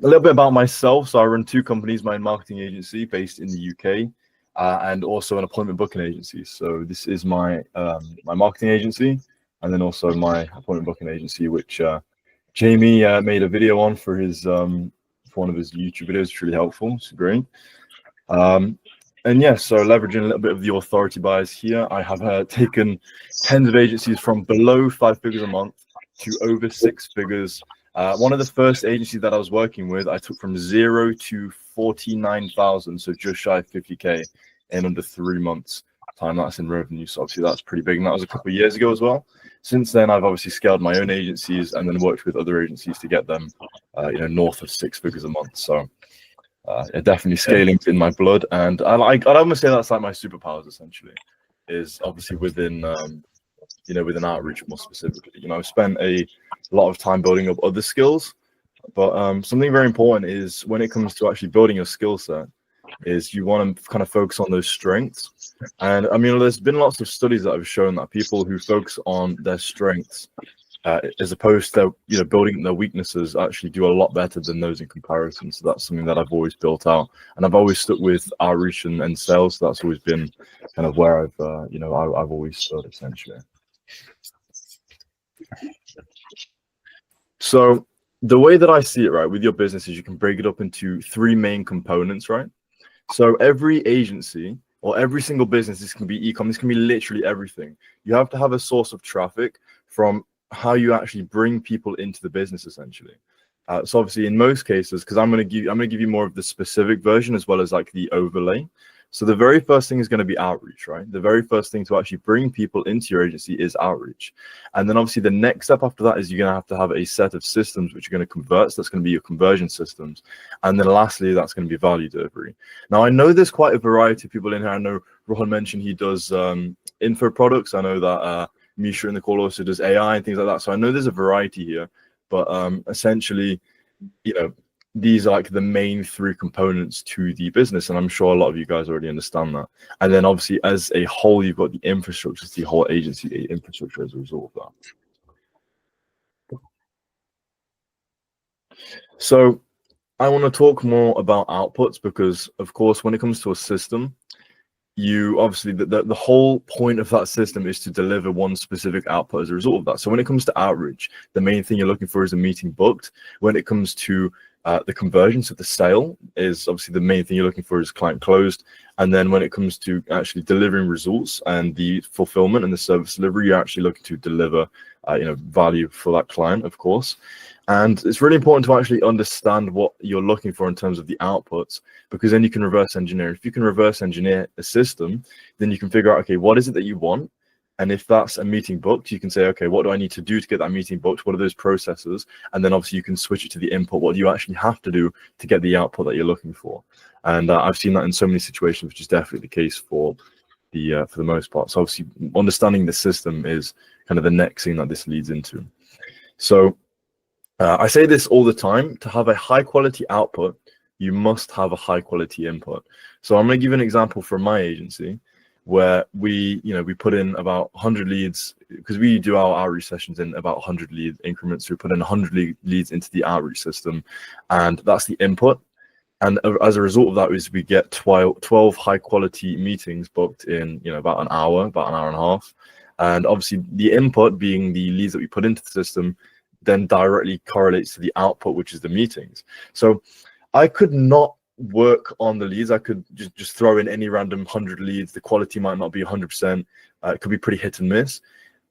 little bit about myself. So I run two companies, my marketing agency based in the UK, and also an appointment booking agency. So this is my my marketing agency, and then also my appointment booking agency, which Jamie made a video on for his for one of his YouTube videos. It's really helpful. It's great. And yeah, so leveraging a little bit of the authority bias here, I have taken tens of agencies from below 5 figures a month to over 6 figures. One of the first agencies that I was working with, I took from 0 to 49,000, so just shy of 50K in under 3 months time. That's in revenue, so obviously that's pretty big, and that was a couple of years ago as well. Since then, I've obviously scaled my own agencies and then worked with other agencies to get them, north of 6 figures a month. So definitely scaling in my blood, and I'd almost say that's like my superpowers essentially, is obviously within within outreach more specifically. I've spent a lot of time building up other skills, but something very important is when it comes to actually building your skill set is you want to kind of focus on those strengths. And I mean, there's been lots of studies that have shown that people who focus on their strengths as opposed to building their weaknesses actually do a lot better than those in comparison. So that's something that I've always built out, and I've always stuck with outreach and sales. So that's always been kind of where I've I've always stood essentially. So the way that I see it, right, with your business is you can break it up into 3 main components, right? So every agency or every single business, this can be e-com, this can be literally everything. You have to have a source of traffic from how you actually bring people into the business essentially. So obviously in most cases, because I'm going to give you more of the specific version as well as like the overlay. So the very first thing is going to be outreach, right? The very first thing to actually bring people into your agency is outreach. And then obviously the next step after that is you're going to have a set of systems which are going to convert. So that's going to be your conversion systems. And then lastly, that's going to be value delivery. Now, I know there's quite a variety of people in here. I know Rohan mentioned he does info products. I know that Misha in the call also does AI and things like that. So I know there's a variety here, but essentially, these are like the main 3 components to the business, and I'm sure a lot of you guys already understand that. And then obviously as a whole, you've got the infrastructure, the whole agency infrastructure as a result of that. So I want to talk more about outputs because, of course, when it comes to a system, you obviously the whole point of that system is to deliver one specific output as a result of that. So when it comes to outreach, the main thing you're looking for is a meeting booked. When it comes to the conversions of the sale, is obviously the main thing you're looking for is client closed. And then when it comes to actually delivering results and the fulfillment and the service delivery, you're actually looking to deliver value for that client, of course. And it's really important to actually understand what you're looking for in terms of the outputs, because then you can reverse engineer. If you can reverse engineer a system, then you can figure out, okay, what is it that you want? And if that's a meeting booked, you can say, okay, what do I need to do to get that meeting booked? What are those processes? And then obviously you can switch it to the input. What do you actually have to do to get the output that you're looking for? And I've seen that in so many situations, which is definitely the case for the most part. So obviously understanding the system is kind of the next thing that this leads into. So I say this all the time: to have a high quality output, you must have a high quality input. So I'm going to give you an example from my agency where we put in about 100 leads, because we do our outreach sessions in about 100 lead increments. So we put in 100 leads into the outreach system, and that's the input. And as a result of that is we get 12 high quality meetings booked in about an hour and a half. And obviously the input being the leads that we put into the system then directly correlates to the output, which is the meetings. So I could not work on the leads. I could just throw in any random 100 leads. The quality might not be 100%. It could be pretty hit and miss.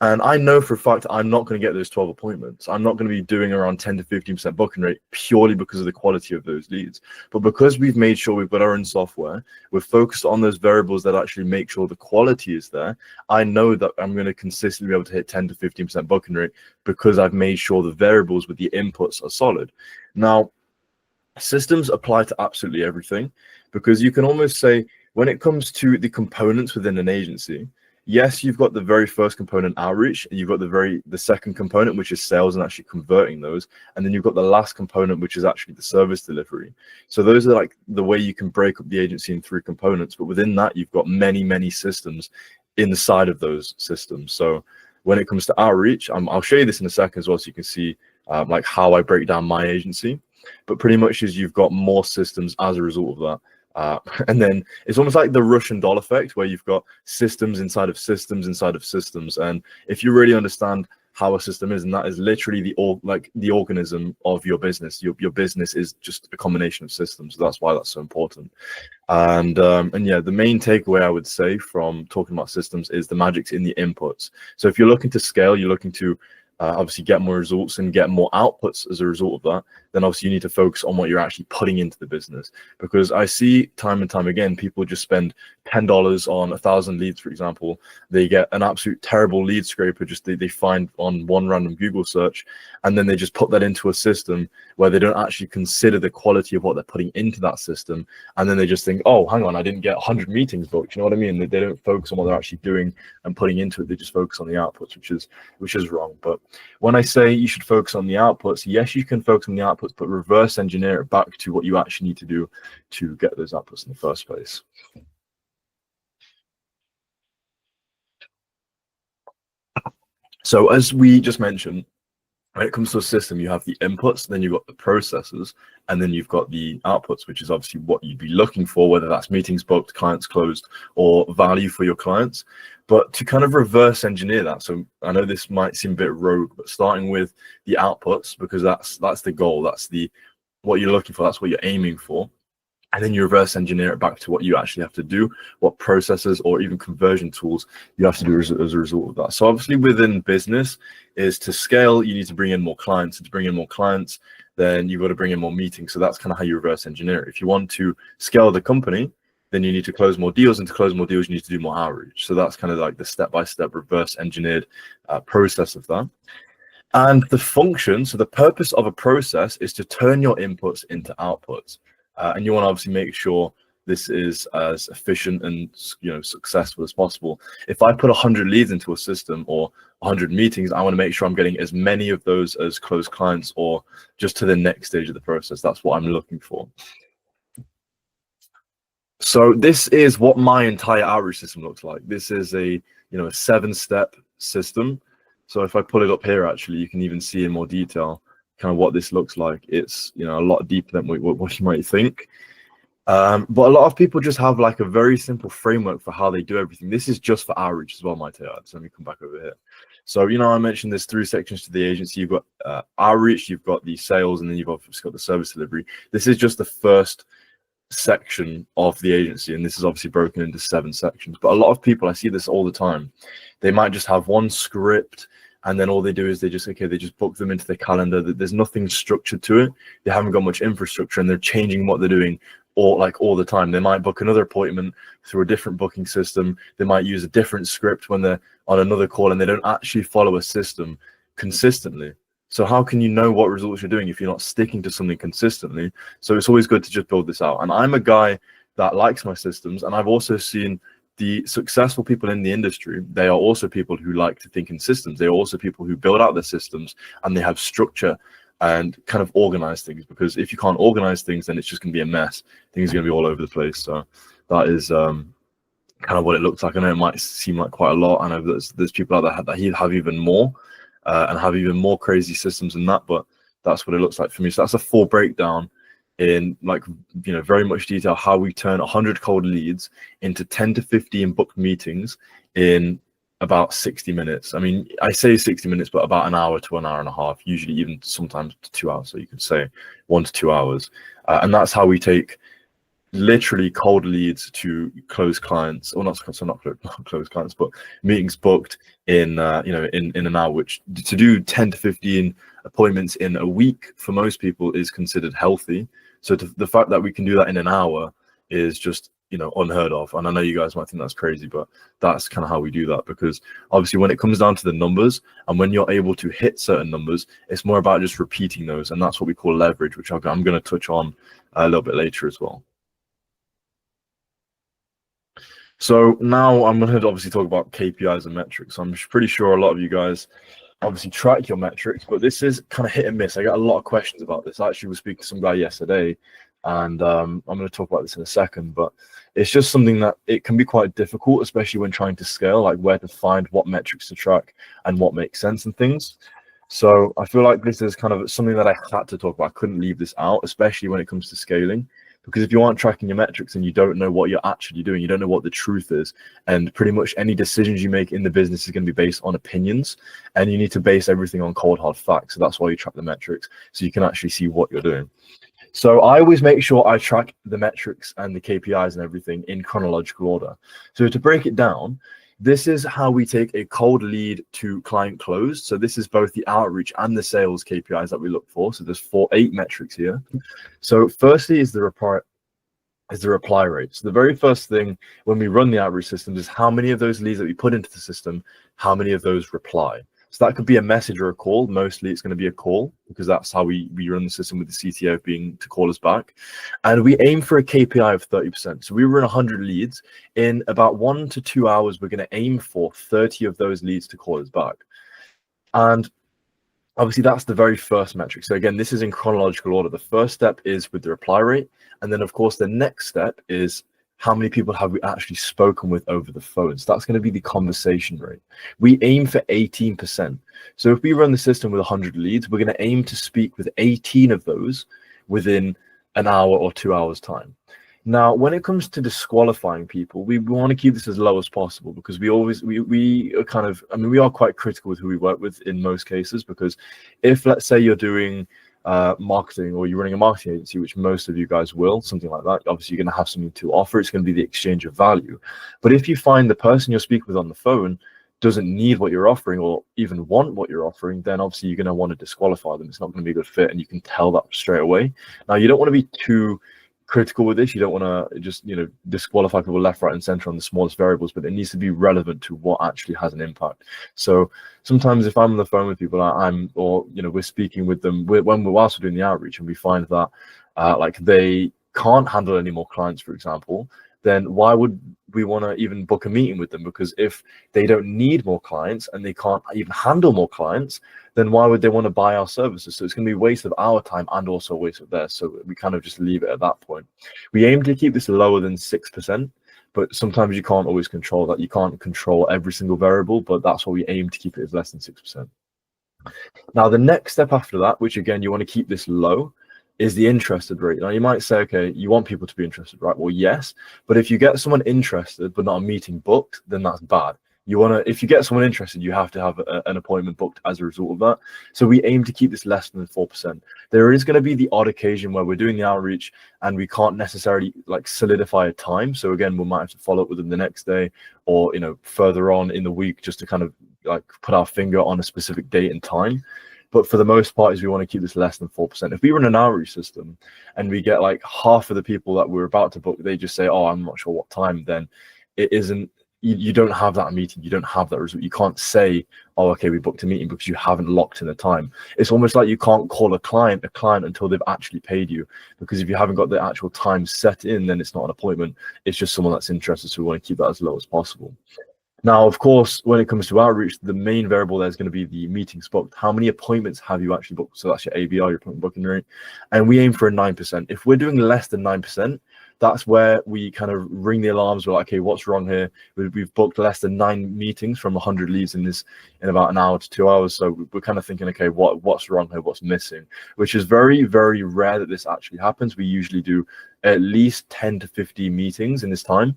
And I know for a fact I'm not going to get those 12 appointments. I'm not going to be doing around 10 to 15% booking rate purely because of the quality of those leads. But because we've made sure we've got our own software, we're focused on those variables that actually make sure the quality is there. I know that I'm going to consistently be able to hit 10 to 15% booking rate because I've made sure the variables with the inputs are solid. Now, systems apply to absolutely everything, because you can almost say when it comes to the components within an agency, yes, you've got the very first component, outreach, and you've got the second component, which is sales and actually converting those, and then you've got the last component, which is actually the service delivery. So those are like the way you can break up the agency in 3 components, but within that you've got many systems inside of those systems. So when it comes to outreach, I'll show you this in a second as well, so you can see like how I break down my agency. but pretty much is you've got more systems as a result of that. And then it's almost like the Russian doll effect, where you've got systems inside of systems inside of systems. And if you really understand how a system is, and that is literally the organism of your business, your business is just a combination of systems. So that's why that's so important. And yeah, the main takeaway I would say from talking about systems is the magic's in the inputs. So if you're looking to scale, you're looking to obviously get more results and get more outputs as a result of that, then obviously you need to focus on what you're actually putting into the business. Because I see time and time again, people just spend $10 on 1,000 leads, for example. They get an absolute terrible lead scraper, just they find on one random Google search, and then they just put that into a system where they don't actually consider the quality of what they're putting into that system. And then they just think, oh, hang on, I didn't get 100 meetings booked. You know what I mean? They don't focus on what they're actually doing and putting into it. They just focus on the outputs, which is wrong. But when I say you should focus on the outputs, yes, you can focus on the outputs, but reverse engineer it back to what you actually need to do to get those outputs in the first place. So as we just mentioned, when it comes to a system, you have the inputs, then you've got the processes, and then you've got the outputs, which is obviously what you'd be looking for, whether that's meetings booked, clients closed, or value for your clients. But to kind of reverse engineer that, so I know this might seem a bit rogue, but starting with the outputs, because that's the goal, that's what you're looking for, that's what you're aiming for. And then you reverse engineer it back to what you actually have to do, what processes or even conversion tools you have to do as a result of that. So obviously within business is to scale, you need to bring in more clients. And to bring in more clients, then you've got to bring in more meetings. So that's kind of how you reverse engineer it. If you want to scale the company, then you need to close more deals, and to close more deals, you need to do more outreach. So that's kind of like the step-by-step reverse engineered process of that. And the function, so the purpose of a process is to turn your inputs into outputs. And you want to obviously make sure this is as efficient and successful as possible. If I put 100 leads into a system or 100 meetings, I want to make sure I'm getting as many of those as closed clients or just to the next stage of the process. That's what I'm looking for. So this is what my entire outreach system looks like. This is a 7-step system. So if I pull it up here, actually, you can even see in more detail kind of what this looks like. It's a lot deeper than what you might think. But a lot of people just have like a very simple framework for how they do everything. This is just for outreach as well, might I add. So let me come back over here. So I mentioned there's 3 sections to the agency. You've got outreach, you've got the sales, and then you've obviously got the service delivery. This is just the first section of the agency, and this is obviously broken into 7 sections. But a lot of people, I see this all the time, they might just have one script, and then all they do is they just book them into their calendar. There's nothing structured to it. They haven't got much infrastructure, and they're changing what they're doing all the time. They might book another appointment through a different booking system. They might use a different script when they're on another call, and they don't actually follow a system consistently. So how can you know what results you're doing if you're not sticking to something consistently? So it's always good to just build this out. And I'm a guy that likes my systems, and I've also seen the successful people in the industry. They are also people who like to think in systems. They are also people who build out their systems, and they have structure and kind of organize things, because if you can't organize things, then it's just going to be a mess. Things are going to be all over the place. So that is kind of what it looks like. I know it might seem like quite a lot. I know there's people out there that have even more and have even more crazy systems than that, but that's what it looks like for me. So that's a full breakdown in very much detail how we turn 100 cold leads into 10 to 15 booked meetings in about 60 minutes. I mean, I say 60 minutes, but about an hour to an hour and a half, usually even sometimes to 2 hours. So you could say 1 to 2 hours. And that's how we take literally cold leads to close clients, or not close clients, but meetings booked in in an hour, which to do 10 to 15 appointments in a week for most people is considered healthy. So the fact that we can do that in an hour is just unheard of. And I know you guys might think that's crazy, but that's kind of how we do that, because obviously when it comes down to the numbers, and when you're able to hit certain numbers, it's more about just repeating those, and that's what we call leverage, which I'm going to touch on a little bit later as well. So now I'm going to obviously talk about KPIs and metrics. I'm pretty sure a lot of you guys obviously track your metrics, but this is kind of hit and miss. I got a lot of questions about this. I actually was speaking to some guy yesterday, and I'm going to talk about this in a second, but it's just something that it can be quite difficult, especially when trying to scale, like where to find what metrics to track and what makes sense and things. So I feel like this is kind of something that I had to talk about. I couldn't leave this out, especially when it comes to scaling, because if you aren't tracking your metrics and you don't know what you're actually doing, you don't know what the truth is, and pretty much any decisions you make in the business is going to be based on opinions, and you need to base everything on cold hard facts. So that's why you track the metrics, so you can actually see what you're doing. So I always make sure I track the metrics and the KPIs and everything in chronological order. So to break it down, this is how we take a cold lead to client close. So this is both the outreach and the sales KPIs that we look for. So there's 8 metrics here. So firstly is the reply rate. So the very first thing when we run the outreach systems is how many of those leads that we put into the system, how many of those reply. So that could be a message or a call. Mostly it's going to be a call, because that's how we run the system, with the CTO being to call us back. And we aim for a KPI of 30%. So we run 100 leads. In about 1 to 2 hours, we're going to aim for 30 of those leads to call us back. And obviously that's the very first metric. So again, this is in chronological order. The first step is with the reply rate. And then of course, the next step is how many people have we actually spoken with over the phone. So that's going to be the conversation rate. We aim for 18%. So if we run the system with 100 leads, we're going to aim to speak with 18 of those within an hour or 2 hours time. Now, when it comes to disqualifying people, we want to keep this as low as possible, because we are kind of, I mean, we are quite critical with who we work with in most cases, because if, let's say, you're doing marketing, or you're running a marketing agency, which most of you guys will, something like that, obviously you're going to have something to offer. It's going to be the exchange of value. But if you find the person you're speaking with on the phone doesn't need what you're offering, or even want what you're offering, then obviously you're going to want to disqualify them. It's not going to be a good fit, and you can tell that straight away. Now, you don't want to be too critical with this. You don't want to just, disqualify people left, right, and center on the smallest variables, but it needs to be relevant to what actually has an impact. So sometimes if I'm on the phone with people, we're speaking with them whilst we're doing the outreach, and we find that like they can't handle any more clients, for example, then why would we want to even book a meeting with them? Because if they don't need more clients and they can't even handle more clients, then why would they want to buy our services? So it's going to be a waste of our time and also a waste of theirs. So we kind of just leave it at that point. We aim to keep this lower than 6%, but sometimes you can't always control that. You can't control every single variable, but that's what we aim to keep it as less than 6%. Now, the next step after that, which again, you want to keep this low, is the interested rate. Now you might say, okay, you want people to be interested, right? Well, yes, but if you get someone interested but not a meeting booked, then that's bad. If you get someone interested, you have to have an appointment booked as a result of that. So we aim to keep this less than 4%. There is going to be the odd occasion where we're doing the outreach and we can't necessarily like solidify a time. So again, we might have to follow up with them the next day, or further on in the week, just to kind of like put our finger on a specific date and time. But for the most part, is we want to keep this less than 4%. If we run an outreach system and we get like half of the people that we're about to book, they just say, oh, I'm not sure what time, then it isn't, you don't have that meeting. You don't have that result. You can't say, oh, okay, we booked a meeting, because you haven't locked in a time. It's almost like you can't call a client until they've actually paid you, because if you haven't got the actual time set in, then it's not an appointment. It's just someone that's interested. So we want to keep that as low as possible. Now, of course, when it comes to outreach, the main variable there is going to be the meetings booked. How many appointments have you actually booked? So that's your ABR, your appointment booking rate. And we aim for a 9%. If we're doing less than 9%, that's where we kind of ring the alarms. We're like, okay, what's wrong here? We've booked less than 9 meetings from 100 leads in about an hour to 2 hours. So we're kind of thinking, okay, what's wrong here? What's missing? Which is very, very rare that this actually happens. We usually do at least 10 to 15 meetings in this time.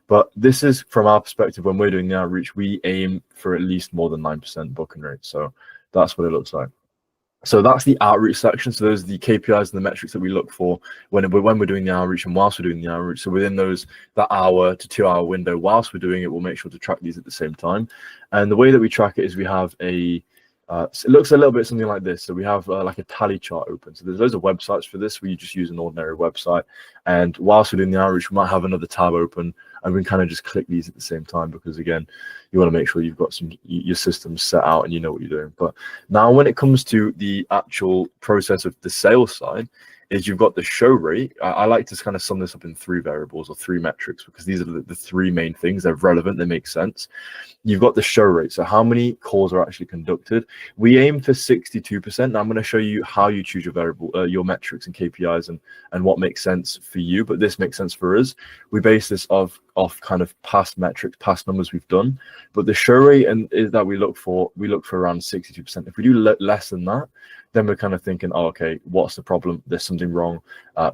But this is from our perspective, when we're doing the outreach, we aim for at least more than 9% booking rate. So that's what it looks like. So that's the outreach section. So those are the KPIs and the metrics that we look for when we're doing the outreach and whilst we're doing the outreach. So within that hour to 2 hour window, whilst we're doing it, we'll make sure to track these at the same time. And the way that we track it is we have it looks a little bit something like this. So we have like a tally chart open. So there's loads of websites for this where you just use an ordinary website. And whilst we're doing the outreach, we might have another tab open, and we can kind of just click these at the same time, because again, you want to make sure you've got your systems set out and you know what you're doing. But now when it comes to the actual process of the sales side, is you've got the show rate. I like to kind of sum this up in 3 variables or 3 metrics, because these are the 3 main things. They're relevant, they make sense. You've got the show rate, so how many calls are actually conducted. We aim for 62%. Now I'm going to show you how you choose your variable, your metrics and KPIs, and what makes sense for you, but this makes sense for us. We base this off off kind of past metrics, past numbers we've done. But the show rate and is that we look for around 62%. If we do less than that, then we're kind of thinking, oh, okay, what's the problem? There's something wrong.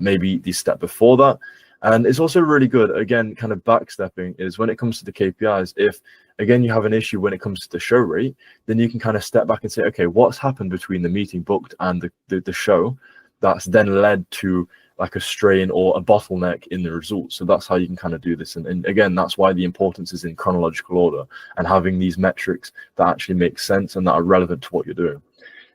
Maybe the step before that. And it's also really good, again, kind of backstepping, is when it comes to the KPIs, if, again, you have an issue when it comes to the show rate, then you can kind of step back and say, okay, what's happened between the meeting booked and the show that's then led to like a strain or a bottleneck in the results. So that's how you can kind of do this. And again, that's why the importance is in chronological order and having these metrics that actually make sense and that are relevant to what you're doing.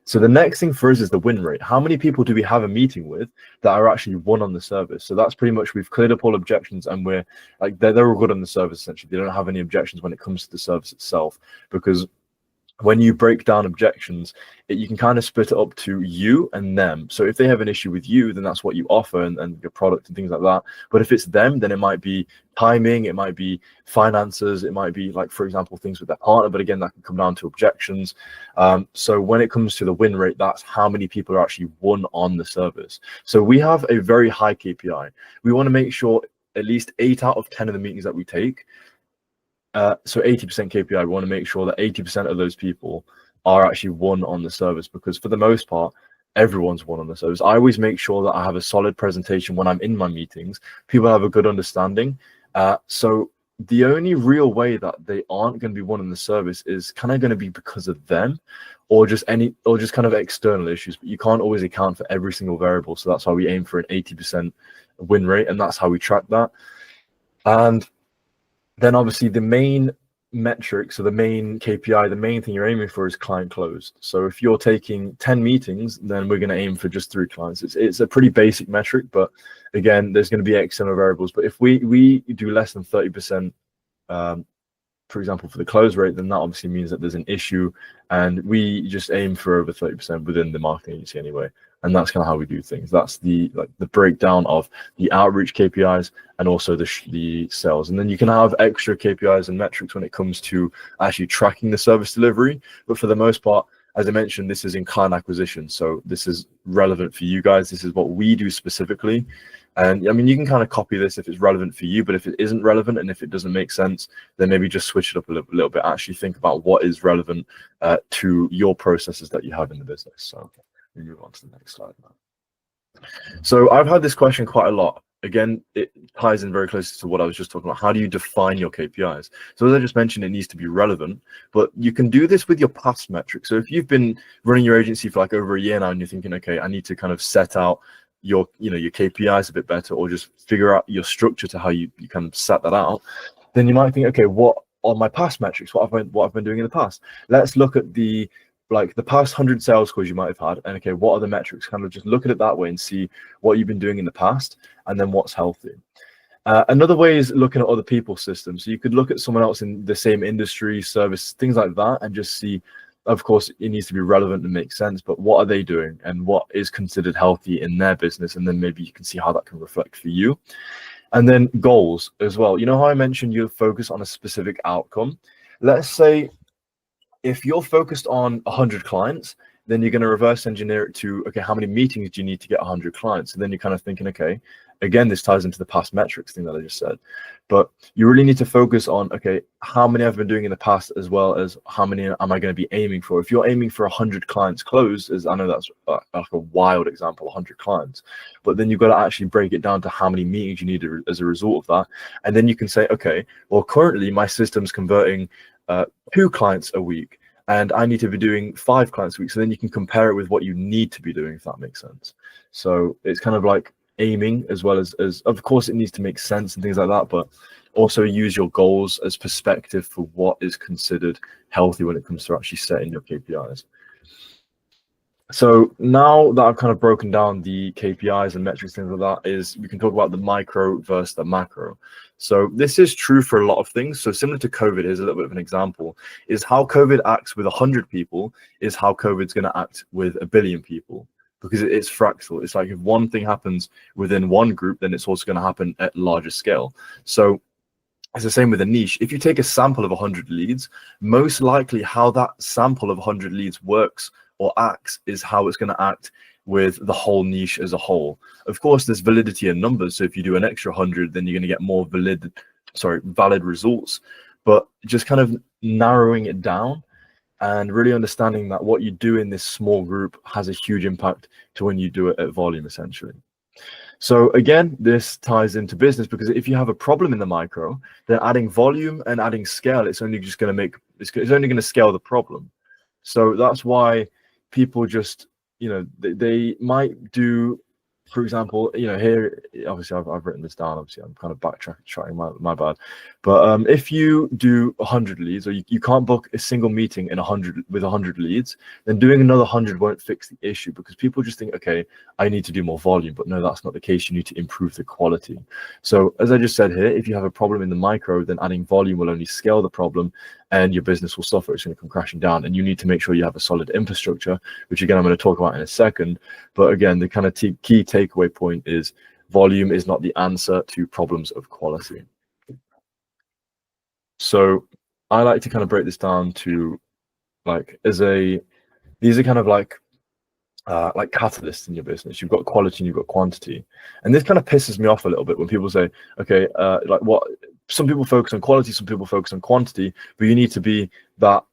So the next thing for us is the win rate. How many people do we have a meeting with that are actually won on the service? So that's pretty much, we've cleared up all objections and we're like, they're all good on the service essentially. They don't have any objections when it comes to the service itself, because when you break down objections, you can kind of split it up to you and them. So if they have an issue with you, then that's what you offer and your product and things like that. But if it's them, then it might be timing, it might be finances, it might be like, for example, things with their partner. But again, that can come down to objections. So when it comes to the win rate, that's how many people are actually won on the service. So we have a very high KPI. We want to make sure at least 8 out of 10 of the meetings that we take, so 80% KPI, we want to make sure that 80% of those people are actually won on the service, because for the most part, everyone's won on the service. I always make sure that I have a solid presentation when I'm in my meetings. People have a good understanding. So the only real way that they aren't going to be won in the service is kind of going to be because of them or just kind of external issues. But you can't always account for every single variable. So that's why we aim for an 80% win rate, and that's how we track that. And then obviously the main metric, so the main KPI, the main thing you're aiming for is client closed. So if you're taking 10 meetings, then we're going to aim for just 3 clients. It's a pretty basic metric, but again, there's going to be external variables. But if we do less than 30%, for example, for the close rate, then that obviously means that there's an issue, and we just aim for over 30% within the marketing agency anyway. And that's kind of how we do things. That's the breakdown of the outreach KPIs and also the sales. And then you can have extra KPIs and metrics when it comes to actually tracking the service delivery. But for the most part, as I mentioned, this is in client acquisition. So this is relevant for you guys. This is what we do specifically. And I mean, you can kind of copy this if it's relevant for you, but if it isn't relevant and if it doesn't make sense, then maybe just switch it up a little bit. Actually think about what is relevant to your processes that you have in the business. So we move on to the next slide now. So I've had this question quite a lot. Again, it ties in very closely to what I was just talking about. How do you define your KPIs? So as I just mentioned, it needs to be relevant, but you can do this with your past metrics. So if you've been running your agency for like over a year now and you're thinking, okay, I need to kind of set out your KPIs a bit better, or just figure out your structure to how you kind of set that out, then you might think, okay, what are my past metrics? What I've been doing in the past? Let's look at the past 100 sales calls you might have had, and okay, what are the metrics? Kind of just look at it that way and see what you've been doing in the past and then what's healthy. Another way is looking at other people's systems. So you could look at someone else in the same industry, service, things like that, and just see, of course, it needs to be relevant and make sense, but what are they doing and what is considered healthy in their business? And then maybe you can see how that can reflect for you. And then goals as well. You know how I mentioned you focus on a specific outcome? Let's say if you're focused on 100 clients, then you're going to reverse engineer it to, okay, how many meetings do you need to get 100 clients? And then you're kind of thinking, okay, again, this ties into the past metrics thing that I just said, but you really need to focus on, okay, how many I've been doing in the past, as well as how many am I going to be aiming for? If you're aiming for 100 clients closed, as I know that's like a wild example, 100 clients, but then you've got to actually break it down to how many meetings you need as a result of that. And then you can say, okay, well, currently my system's converting 2 clients a week, and I need to be doing 5 clients a week. So then you can compare it with what you need to be doing, if that makes sense. So it's kind of like aiming, as well as of course it needs to make sense and things like that, but also use your goals as perspective for what is considered healthy when it comes to actually setting your KPIs. So now that I've kind of broken down the KPIs and metrics, things like that, is we can talk about the micro versus the macro. So this is true for a lot of things. So similar to COVID, here's a little bit of an example, is how COVID acts with 100 people is how COVID's going to act with 1 billion people, because it's fractal. It's like if one thing happens within one group, then it's also going to happen at larger scale. So it's the same with a niche. If you take a sample of 100 leads, most likely how that sample of 100 leads works or acts is how it's going to act with the whole niche as a whole. Of course, there's validity in numbers. So if you do an extra 100, then you're going to get more valid valid results, but just kind of narrowing it down and really understanding that what you do in this small group has a huge impact to when you do it at volume, essentially. So again, this ties into business, because if you have a problem in the micro, then adding volume and adding scale, it's only just going to make, it's only going to scale the problem. So that's why people just, you know, they might do, for example, you know, here, obviously I've written this down, obviously I'm kind of backtracking, my bad. But if you do 100 leads, or you can't book a single meeting in 100 with 100 leads, then doing another 100 won't fix the issue, because people just think, okay, I need to do more volume. But no, that's not the case. You need to improve the quality. So as I just said here, if you have a problem in the micro, then adding volume will only scale the problem, and your business will suffer. It's going to come crashing down, and you need to make sure you have a solid infrastructure, which again I'm going to talk about in a second. But again, the kind of key takeaway point is volume is not the answer to problems of quality. So I like to kind of break this down to, like, these are kind of like catalysts in your business. You've got quality and you've got quantity, and this kind of pisses me off a little bit when people say, okay, like, what, some people focus on quality, some people focus on quantity, but you need to be that,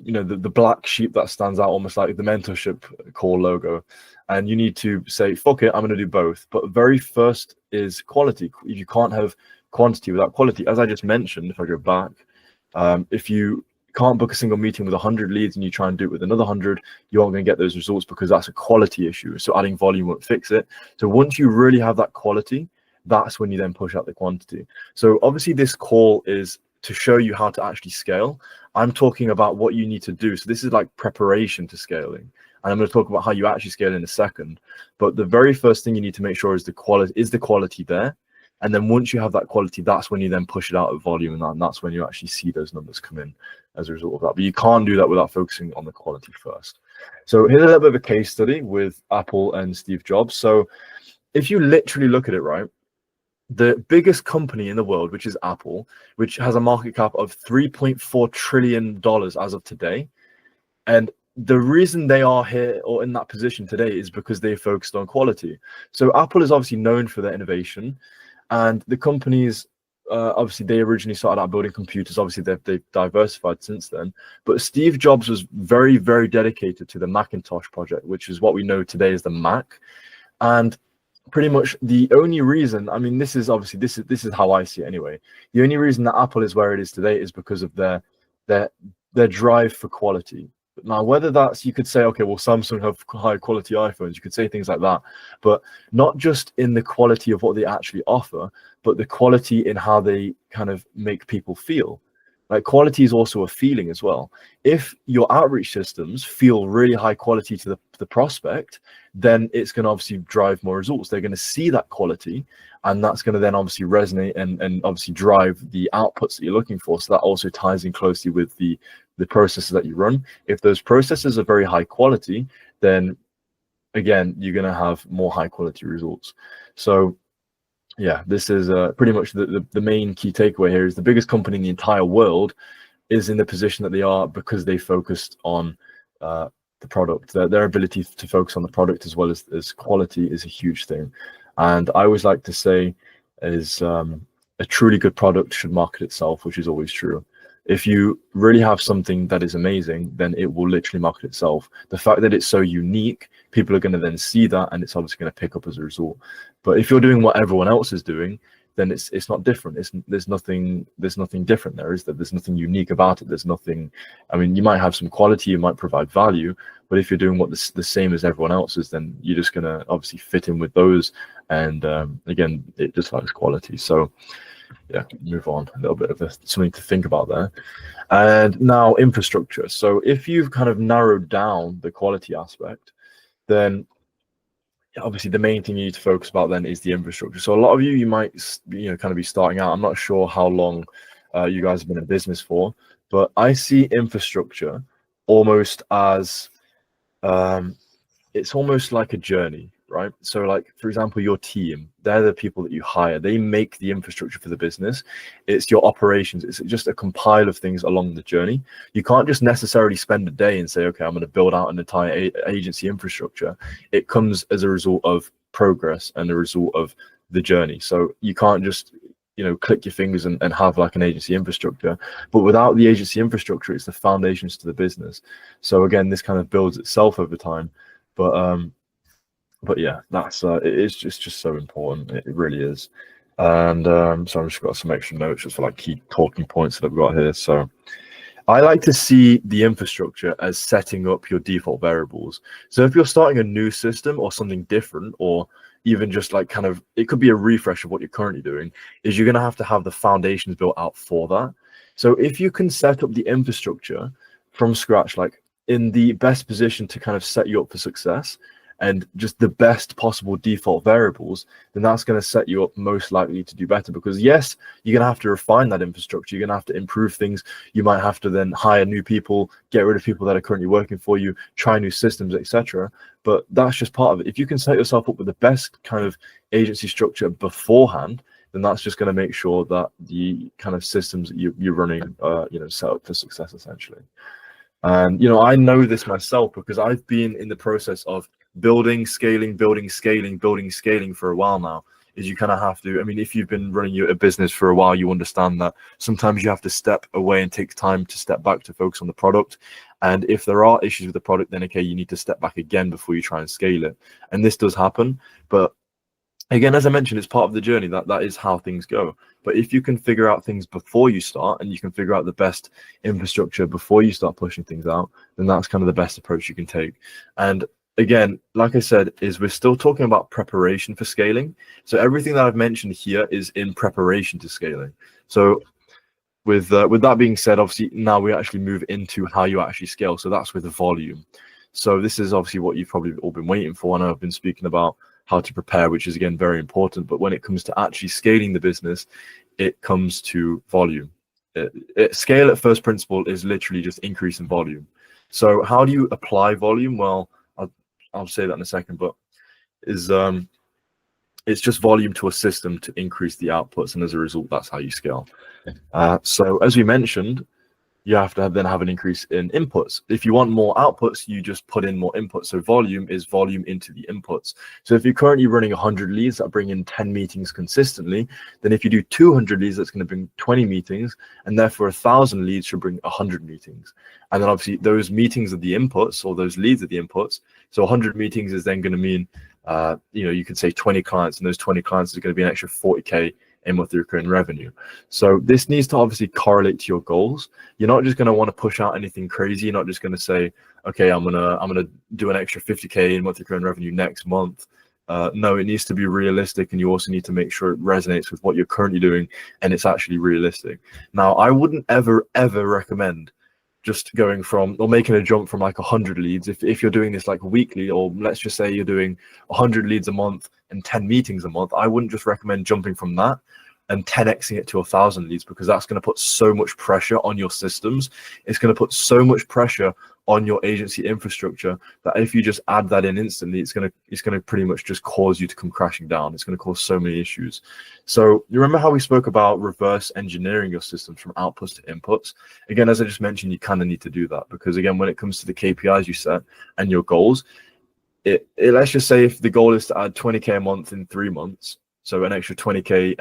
you know, the black sheep that stands out, almost like the mentorship core logo, and you need to say, fuck it, I'm going to do both. But very first is quality. If you can't have quantity without quality, as I just mentioned, if I go back, if you can't book a single meeting with 100 leads and you try and do it with another 100, you aren't going to get those results, because that's a quality issue. So adding volume won't fix it. So once you really have that quality, that's when you then push out the quantity. So obviously this call is to show you how to actually scale. I'm talking about what you need to do. So this is like preparation to scaling, and I'm going to talk about how you actually scale in a second. But the very first thing you need to make sure is the quality there. And then once you have that quality, that's when you then push it out of volume, and that's when you actually see those numbers come in as a result of that. But you can't do that without focusing on the quality first. So here's a little bit of a case study with Apple and Steve Jobs. So if you literally look at it, right, the biggest company in the world, which is Apple, which has a market cap of $3.4 trillion as of today. And the reason they are here or in that position today is because they focused on quality. So Apple is obviously known for their innovation, and the companies, obviously they originally started out building computers. Obviously they've diversified since then. But Steve Jobs was very, very dedicated to the Macintosh project, which is what we know today as the Mac. And pretty much the only reason, I mean, this is how I see it anyway. The only reason that Apple is where it is today is because of their drive for quality. Now, whether that's, you could say, okay, well, Samsung have high quality iPhones, you could say things like that, but not just in the quality of what they actually offer, but the quality in how they kind of make people feel. Like, quality is also a feeling as well. If your outreach systems feel really high quality to the prospect, then it's going to obviously drive more results. They're going to see that quality, and that's going to then obviously resonate and obviously drive the outputs that you're looking for. So that also ties in closely with the processes that you run. If those processes are very high quality, then again, you're going to have more high quality results. So yeah, this is pretty much the main key takeaway here is the biggest company in the entire world is in the position that they are because they focused on the product. Their ability to focus on the product as well as quality is a huge thing. And I always like to say is a truly good product should market itself, which is always true. If you really have something that is amazing, then it will literally market itself. The fact that it's so unique, people are going to then see that, and it's obviously going to pick up as a result. But if you're doing what everyone else is doing, then it's not different. There's nothing different there, is there? There's nothing unique about it. There's nothing. I mean, you might have some quality, you might provide value, but if you're doing what the same as everyone else is, then you're just going to obviously fit in with those. And again, it just lacks quality. So yeah, move on. A little bit of something to think about there. And now infrastructure. So if you've kind of narrowed down the quality aspect, then obviously the main thing you need to focus about then is the infrastructure. So a lot of you might kind of be starting out. I'm not sure how long you guys have been in business for, but I see infrastructure almost as it's almost like a journey, right? So like, for example, your team, they're the people that you hire. They make the infrastructure for the business. It's your operations. It's just a compile of things along the journey. You can't just necessarily spend a day and say, okay, I'm going to build out an entire agency infrastructure. It comes as a result of progress and a result of the journey. So you can't just click your fingers and have like an agency infrastructure. But without the agency infrastructure, it's the foundations to the business. So again, this kind of builds itself over time. But yeah, that's it's just so important. It really is. And so I've just got some extra notes just for like key talking points that I've got here. So I like to see the infrastructure as setting up your default variables. So if you're starting a new system or something different, or even just like kind of, it could be a refresh of what you're currently doing, is you're going to have the foundations built out for that. So if you can set up the infrastructure from scratch, like in the best position to kind of set you up for success, and just the best possible default variables, then that's going to set you up most likely to do better. Because yes, you're going to have to refine that infrastructure. You're going to have to improve things. You might have to then hire new people, get rid of people that are currently working for you, try new systems, etc. But that's just part of it. If you can set yourself up with the best kind of agency structure beforehand, then that's just going to make sure that the kind of systems that you're running, set up for success essentially. And I know this myself because I've been in the process of building, scaling for a while now. Is you kind of have to, I mean, if you've been running a business for a while, you understand that sometimes you have to step away and take time to step back to focus on the product. And if there are issues with the product, then okay, you need to step back again before you try and scale it. And this does happen, but again, as I mentioned, it's part of the journey. That is how things go. But if you can figure out things before you start, and you can figure out the best infrastructure before you start pushing things out, then that's kind of the best approach you can take. And again, like I said, is we're still talking about preparation for scaling. So everything that I've mentioned here is in preparation to scaling. So with that being said, obviously now we actually move into how you actually scale. So that's with the volume. So this is obviously what you've probably all been waiting for. I know I've been speaking about how to prepare, which is again very important. But when it comes to actually scaling the business, it comes to volume. Scale at first principle is literally just increase in volume. So how do you apply volume? Well, I'll say that in a second, but it's just volume to a system to increase the outputs, and as a result, that's how you scale. So as we mentioned, you have to then have an increase in inputs. If you want more outputs, you just put in more inputs. So volume is volume into the inputs. So if you're currently running 100 leads that bring in 10 meetings consistently, then if you do 200 leads, that's going to bring 20 meetings, and therefore 1,000 leads should bring 100 meetings. And then obviously those meetings are the inputs, or those leads are the inputs. So 100 meetings is then going to mean, you could say 20 clients, and those 20 clients are going to be an extra 40K in monthly recurring revenue. So this needs to obviously correlate to your goals. You're not just going to want to push out anything crazy. You're not just going to say, okay, I'm gonna do an extra 50K in monthly recurring revenue next month. No, it needs to be realistic, and you also need to make sure it resonates with what you're currently doing and it's actually realistic. Now, I wouldn't ever recommend just going from, or making a jump from like 100 leads. If you're doing this like weekly, or let's just say you're doing 100 leads a month and 10 meetings a month, I wouldn't just recommend jumping from that and 10xing it to 1,000 leads, because that's going to put so much pressure on your systems. It's going to put so much pressure on your agency infrastructure that if you just add that in instantly, it's going to pretty much just cause you to come crashing down. It's going to cause so many issues. So you remember how we spoke about reverse engineering your systems from outputs to inputs? Again, as I just mentioned, you kind of need to do that, because again, when it comes to the KPIs you set and your goals, let's just say if the goal is to add 20K a month in 3 months, so an extra 20K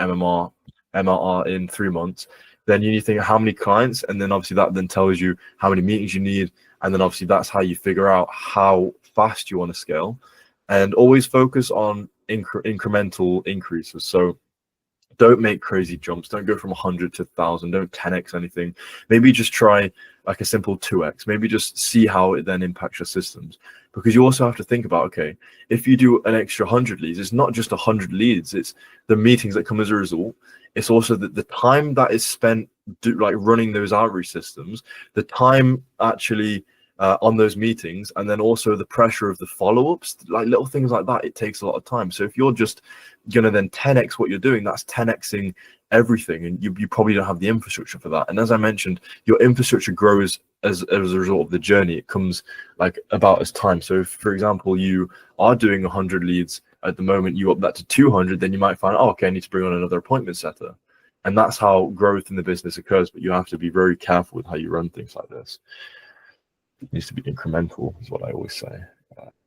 MRR in 3 months, then you need to think how many clients, and then obviously that then tells you how many meetings you need, and then obviously that's how you figure out how fast you want to scale. And always focus on incremental increases. So don't make crazy jumps. Don't go from 100 to 1,000. Don't 10x anything. Maybe just try like a simple 2x. Maybe just see how it then impacts your systems. Because you also have to think about, okay, if you do an extra 100 leads, it's not just 100 leads. It's the meetings that come as a result. It's also the time that is spent running those outreach systems, the time actually on those meetings, and then also the pressure of the follow-ups, like little things like that. It takes a lot of time. So if you're just gonna then 10x what you're doing, that's 10xing everything, and you probably don't have the infrastructure for that. And as I mentioned, your infrastructure grows as a result of the journey. It comes like about as time. So if, for example, you are doing 100 leads at the moment, you up that to 200, then you might find, oh, okay, I need to bring on another appointment setter. And that's how growth in the business occurs. But you have to be very careful with how you run things like this. It needs to be incremental, is what I always say.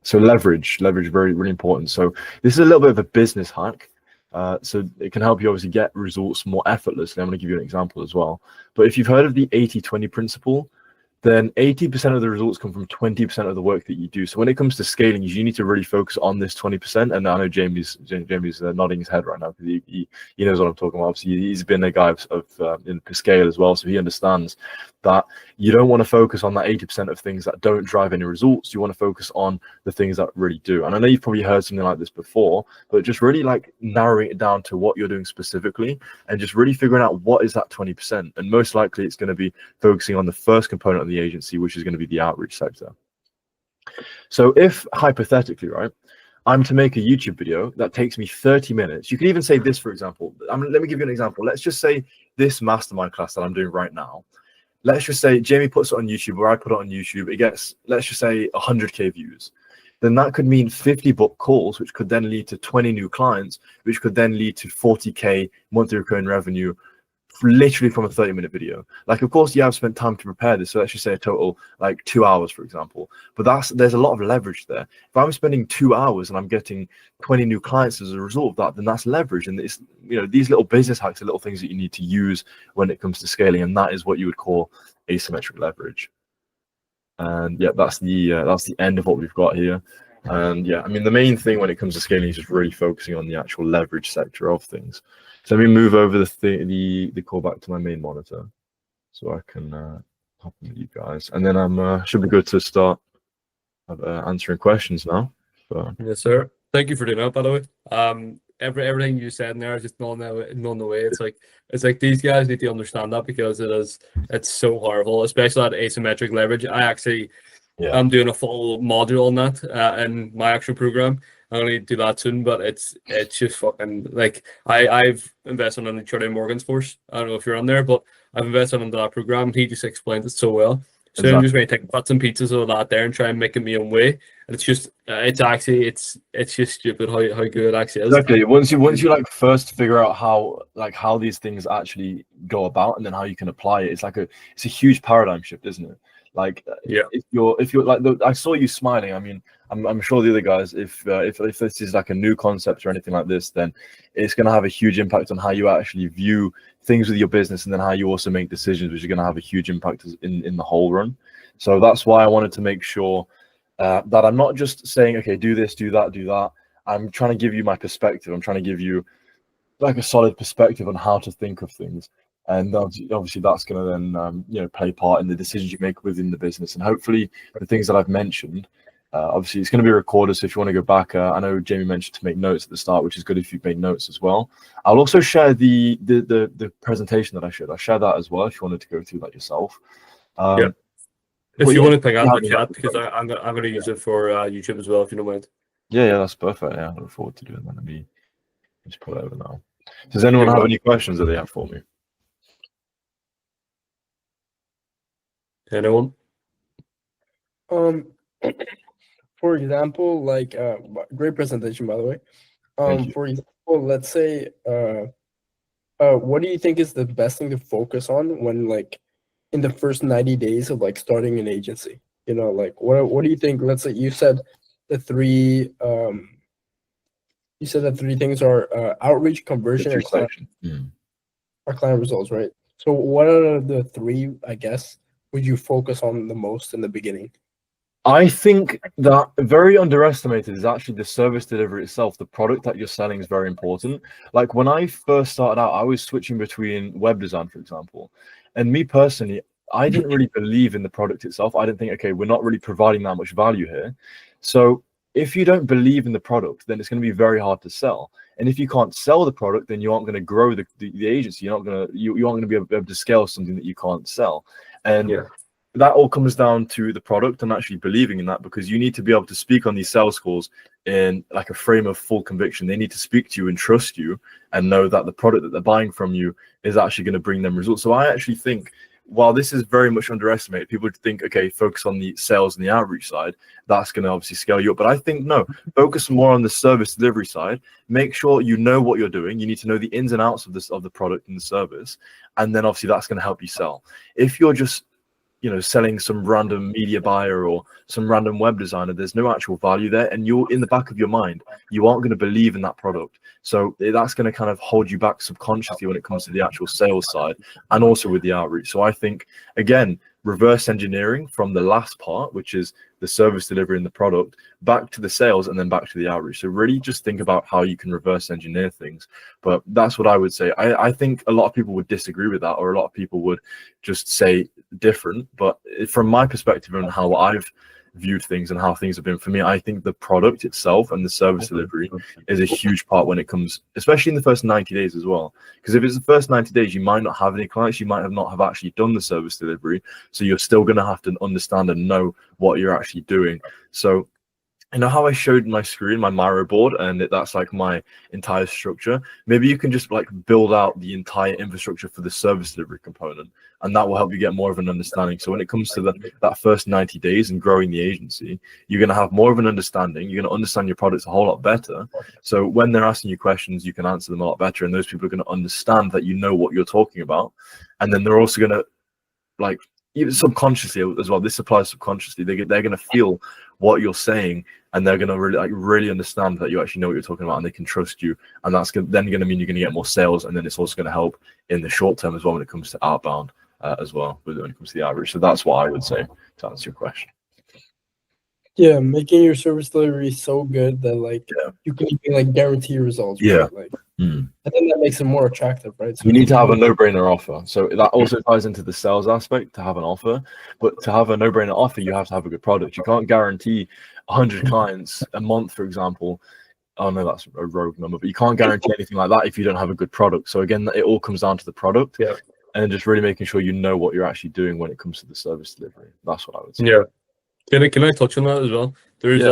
So leverage, very, really important. So this is a little bit of a business hack. So it can help you obviously get results more effortlessly. I'm going to give you an example as well. But if you've heard of the 80-20 principle, then 80% of the results come from 20% of the work that you do. So when it comes to scaling, you need to really focus on this 20%. And I know Jamie's nodding his head right now because he knows what I'm talking about. Obviously, he's been a guy in scale as well, so he understands that you don't want to focus on that 80% of things that don't drive any results. You want to focus on the things that really do. And I know you've probably heard something like this before, but just really like narrowing it down to what you're doing specifically and just really figuring out what is that 20%. And most likely it's going to be focusing on the first component of the agency, which is going to be the outreach sector. So if hypothetically, right, I'm to make a YouTube video that takes me 30 minutes, you could even say this, for example. Let me give you an example. Let's just say this mastermind class that I'm doing right now. Let's just say Jamie puts it on YouTube or I put it on YouTube. It gets, let's just say 100K views. Then that could mean 50 book calls, which could then lead to 20 new clients, which could then lead to 40K monthly recurring revenue, literally from a 30-minute video. Like, of course, you have spent time to prepare this. So let's just say a total like 2 hours, for example. But there's a lot of leverage there. If I'm spending 2 hours and I'm getting 20 new clients as a result of that, then that's leverage. And it's, these little business hacks are little things that you need to use when it comes to scaling. And that is what you would call asymmetric leverage. And yeah, that's the end of what we've got here. And yeah, I mean, the main thing when it comes to scaling is just really focusing on the actual leverage sector of things. So let me move over the call back to my main monitor so I can hop in with you guys. And then I'm should be good to start answering questions now. So. Yes, sir. Thank you for doing that, by the way. Everything you said in there is just none the way. It's like these guys need to understand that because it's so horrible, especially that asymmetric leverage. I'm doing a full module on that in my actual program. I'm gonna do that soon, but it's just fucking like I've invested in Charlie Morgan's course. I don't know if you're on there, but I've invested into that program. And he just explains it so well. So exactly. I'm just going to take bits and pieces of that there and try and make it my own way. And it's just it's just stupid how good it actually is. Exactly. Once you like first figure out how these things actually go about and then how you can apply it, it's a huge paradigm shift, isn't it? Like, yeah, if you're like, I saw you smiling. I mean, I'm sure the other guys, if this is like a new concept or anything like this, then it's going to have a huge impact on how you actually view things with your business, and then how you also make decisions, which are going to have a huge impact in the whole run. So that's why I wanted to make sure that I'm not just saying, okay, do this, do that, do that. I'm trying to give you my perspective. I'm trying to give you like a solid perspective on how to think of things. And obviously that's going to then, play part in the decisions you make within the business. And hopefully the things that I've mentioned, obviously it's going to be recorded. So if you want to go back, I know Jamie mentioned to make notes at the start, which is good if you've made notes as well. I'll also share the presentation that I shared. I'll share that as well if you wanted to go through that yourself. Yeah. If you want to ping out the chat, because I'm going to use it for YouTube as well, if you don't mind. Yeah, that's perfect. Yeah, I look forward to doing that. Let me just pull it over now. Does anyone have any questions that they have for me? Anyone? For example, like great presentation, by the way. For example, let's say what do you think is the best thing to focus on when like in the first 90 days of like starting an agency? Like what do you think? Let's say you said the three things are outreach, conversion, and client results, right? So what are the three, I guess, would you focus on the most in the beginning? I think that very underestimated is actually the service delivery itself. The product that you're selling is very important. Like when I first started out, I was switching between web design, for example. And me personally, I didn't really believe in the product itself. I didn't think, okay, we're not really providing that much value here. So if you don't believe in the product, then it's going to be very hard to sell. And if you can't sell the product, then you aren't going to grow the agency. You aren't going to be able to scale something that you can't sell. And that all comes down to the product and actually believing in that, because you need to be able to speak on these sales calls in like a frame of full conviction. They need to speak to you and trust you and know that the product that they're buying from you is actually going to bring them results. So I actually think, while this is very much underestimated, people think, okay, focus on the sales and the outreach side. That's going to obviously scale you up. But I think, no, focus more on the service delivery side. Make sure you know what you're doing. You need to know the ins and outs of the product and the service. And then obviously that's going to help you sell. If you're just selling some random media buyer or some random web designer. There's no actual value there, and you're in the back of your mind, you aren't going to believe in that product. So that's going to kind of hold you back subconsciously when it comes to the actual sales side and also with the outreach. So I think, again, reverse engineering from the last part, which is the service delivery and the product, back to the sales and then back to the outreach. So really just think about how you can reverse engineer things. But that's what I would say. I think a lot of people would disagree with that, or a lot of people would just say different. But from my perspective and how I've viewed things and how things have been for me, I think the product itself and the service delivery is a huge part when it comes, especially in the first 90 days as well. Because if it's the first 90 days, you might not have any clients, you might have not have actually done the service delivery. So you're still going to have to understand and know what you're actually doing. So how I showed my screen, my Miro board, and that's like my entire structure. Maybe you can just like build out the entire infrastructure for the service delivery component, and that will help you get more of an understanding. So when it comes to that first 90 days and growing the agency, you're going to have more of an understanding. You're going to understand your products a whole lot better. So when they're asking you questions, you can answer them a lot better, and those people are going to understand that you know what you're talking about. And then they're also going to, like, even subconsciously as well, this applies subconsciously, they're going to feel what you're saying, and they're going to really understand that you actually know what you're talking about, and they can trust you. And that's then going to mean you're going to get more sales, and then it's also going to help in the short term as well when it comes to outbound as well, when it comes to the average. So that's what I would say to answer your question. Yeah, making your service delivery so good that you can even like guarantee results. Yeah. Right? And then that makes it more attractive, right? So you need to have a no-brainer offer. So that also ties into the sales aspect, to have an offer. But to have a no-brainer offer, you have to have a good product. You can't guarantee 100 clients a month, for example. Oh no, that's a rogue number, but you can't guarantee anything like that if you don't have a good product. So again, it all comes down to the product. Yeah. And just really making sure you know what you're actually doing when it comes to the service delivery. That's what I would say. Yeah. Can I touch on that as well? There's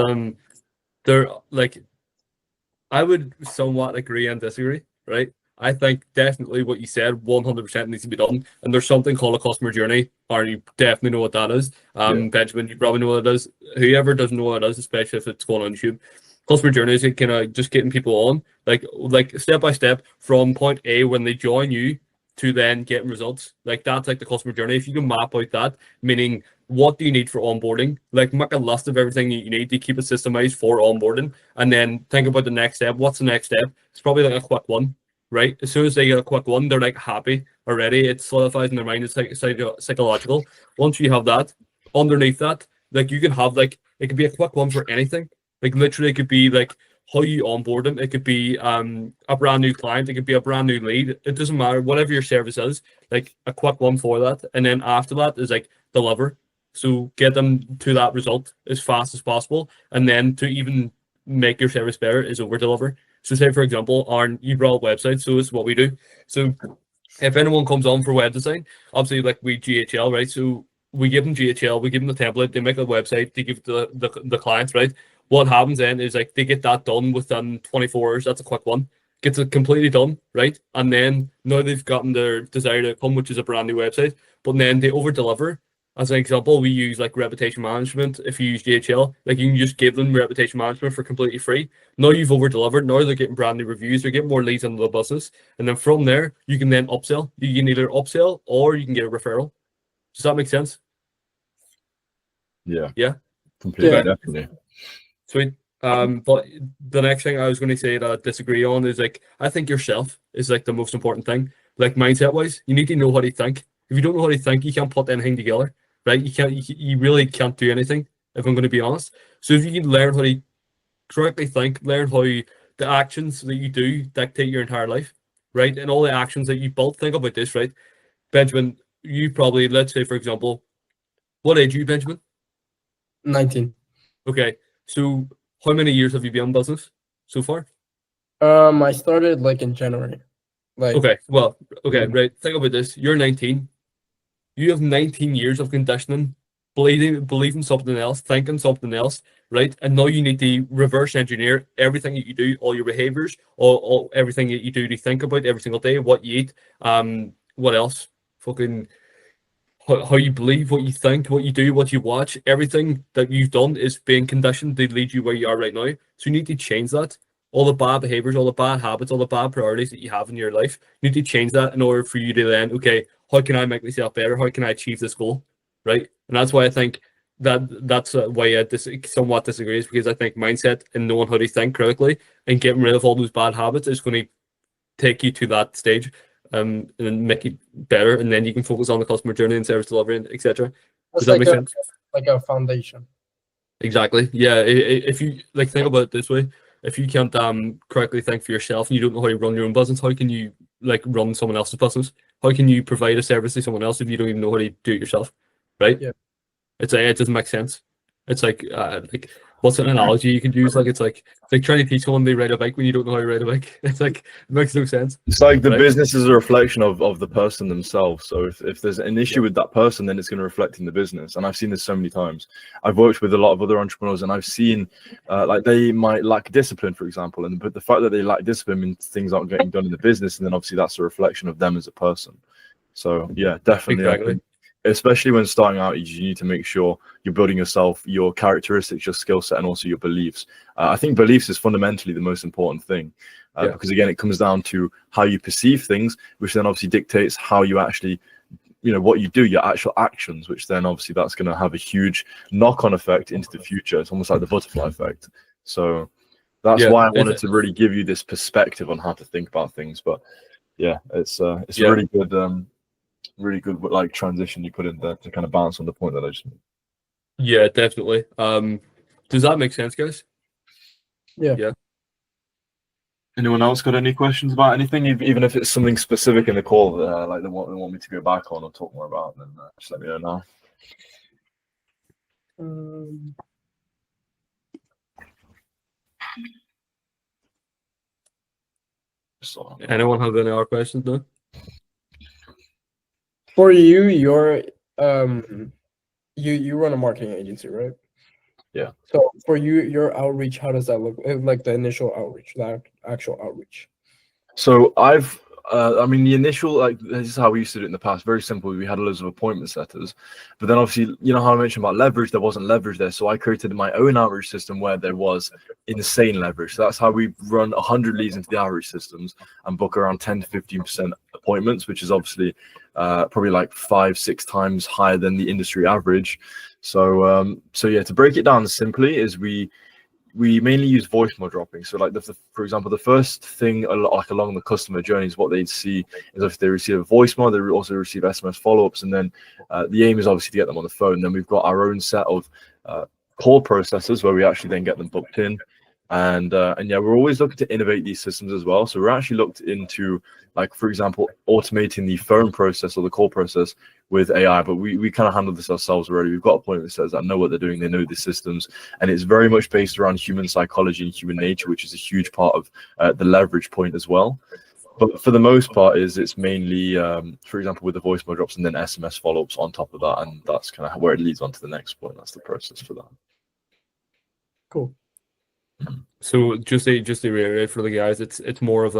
I would somewhat agree and disagree, right? I think definitely what you said 100% needs to be done. And there's something called a customer journey, or you definitely know what that is. Benjamin, you probably know what it is. Whoever doesn't know what it is, especially if it's going on YouTube, customer journey is kind of just getting people on, like step by step from point A when they join you to then getting results. Like that's like the customer journey. If you can map out that, meaning what do you need for onboarding? Like make a list of everything you need to keep it systemized for onboarding, and then think about the next step. What's the next step? It's probably like a quick one, right? As soon as they get a quick one, they're like happy already. It solidifies in their mind. It's like psychological. Once you have that, underneath that, like you can have it could be a quick one for anything. Like literally, it could be like how you onboard them. It could be a brand new client. It could be a brand new lead. It doesn't matter. Whatever your service is, like a quick one for that. And then after that is like deliver. So get them to that result as fast as possible. And then to even make your service better is over deliver. So say, for example, you brought up websites. So this is what we do. So if anyone comes on for web design, obviously like we GHL, right? So we give them GHL, we give them the template, they make a website, they give it to the clients, right? What happens then is like they get that done within 24 hours. That's a quick one. Gets it completely done, right? And then now they've gotten their desired outcome, which is a brand new website. But then they over deliver. As an example, we use like reputation management. If you use DHL, like you can just give them reputation management for completely free. Now you've over delivered. Now they're getting brand new reviews. They're getting more leads into the business. And then from there, you can then upsell. You can either upsell or you can get a referral. Does that make sense? Yeah. Yeah. Completely. Yeah. Definitely. Sweet. But the next thing I was going to say that I disagree on is like I think yourself is like the most important thing. Like mindset wise, you need to know how to think. If you don't know how to think, you can't put anything together, right? You really can't do anything, if I'm going to be honest. So if you can learn how to correctly think, learn how the actions that you do dictate your entire life, right? And all the actions that you build. Think about this, right? Benjamin, you probably, let's say for example, what age are you, Benjamin? 19. Okay. So how many years have you been in business so far? I started like in January. Okay, right. Think about this. You're 19. You have 19 years of conditioning, believing something else, thinking something else, right? And now you need to reverse engineer everything that you do, all your behaviors, all everything that you do to think about every single day, what you eat, what else? Fucking how you believe, what you think, what you do, what you watch, everything that you've done is being conditioned to lead you where you are right now. So you need to change that. All the bad behaviors, all the bad habits, all the bad priorities that you have in your life, you need to change that in order for you to then, okay, how can I make myself better? How can I achieve this goal? right? And that's why I think that's why I somewhat disagree, because I think mindset and knowing how to think critically and getting rid of all those bad habits is going to take you to that stage, and make it better, and then you can focus on the customer journey and service delivery, and etc. Does that make sense? Like a foundation. Exactly. Yeah. If you like think about it this way, if you can't correctly think for yourself and you don't know how to run your own business, how can you like run someone else's business? How can you provide a service to someone else if you don't even know how to do it yourself? Right? Yeah. It doesn't make sense. It's like what's an analogy you can use? Like it's like trying to teach someone to ride a bike when you don't know how to ride a bike. It's like it makes no sense. It's like the right? business is a reflection of the person themselves. So if there's an issue with that person, then it's going to reflect in the business. And I've seen this so many times. I've worked with a lot of other entrepreneurs, and I've seen like they might lack discipline, for example, but the fact that they lack discipline means things aren't getting done in the business, and then obviously that's a reflection of them as a person. So yeah, definitely. Exactly. Especially when starting out, you need to make sure you're building yourself, your characteristics, your skill set, and also your beliefs. I think beliefs is fundamentally the most important thing, because again, it comes down to how you perceive things, which then obviously dictates how you actually, what you do, your actual actions, which then obviously that's going to have a huge knock-on effect into the future. It's almost like the butterfly effect. So that's why I wanted to really give you this perspective on how to think about things. But yeah, it's really good. Really good like transition you put in there to kind of bounce on the point that I just made. Yeah, definitely. Does that make sense, guys? Yeah. Anyone else got any questions about anything, even if it's something specific in the call, like they want me to go back on or talk more about, then just let me know now. Anyone have any other questions though? For you, you're you run a marketing agency, right? Yeah. So for you, your outreach, how does that look? Like the initial outreach, the actual outreach. So I mean, the initial, like, this is how we used to do it in the past. Very simple. We had loads of appointment setters, but then obviously, how I mentioned about leverage, there wasn't leverage there. So I created my own outreach system where there was insane leverage. So that's how we run 100 leads into the outreach systems and book around 10 to 15% appointments, which is obviously probably like 5-6 times higher than the industry average. So yeah, to break it down simply is we mainly use voicemail dropping. So like for example, the first thing like along the customer journey is what they'd see is if they receive a voicemail, they also receive SMS follow-ups, and then the aim is obviously to get them on the phone. Then we've got our own set of call processors where we actually then get them booked in. And yeah, we're always looking to innovate these systems as well. So we're actually looked into, like, for example, automating the phone process or the call process with AI, but we kind of handle this ourselves already. We've got appointment setters that know what they're doing, they know the systems, and it's very much based around human psychology and human nature, which is a huge part of the leverage point as well. But for the most part, it's mainly, for example, with the voicemail drops and then SMS follow-ups on top of that, and that's kind of where it leads on to the next point. That's the process for that. Cool. So just to reiterate for the guys, it's more of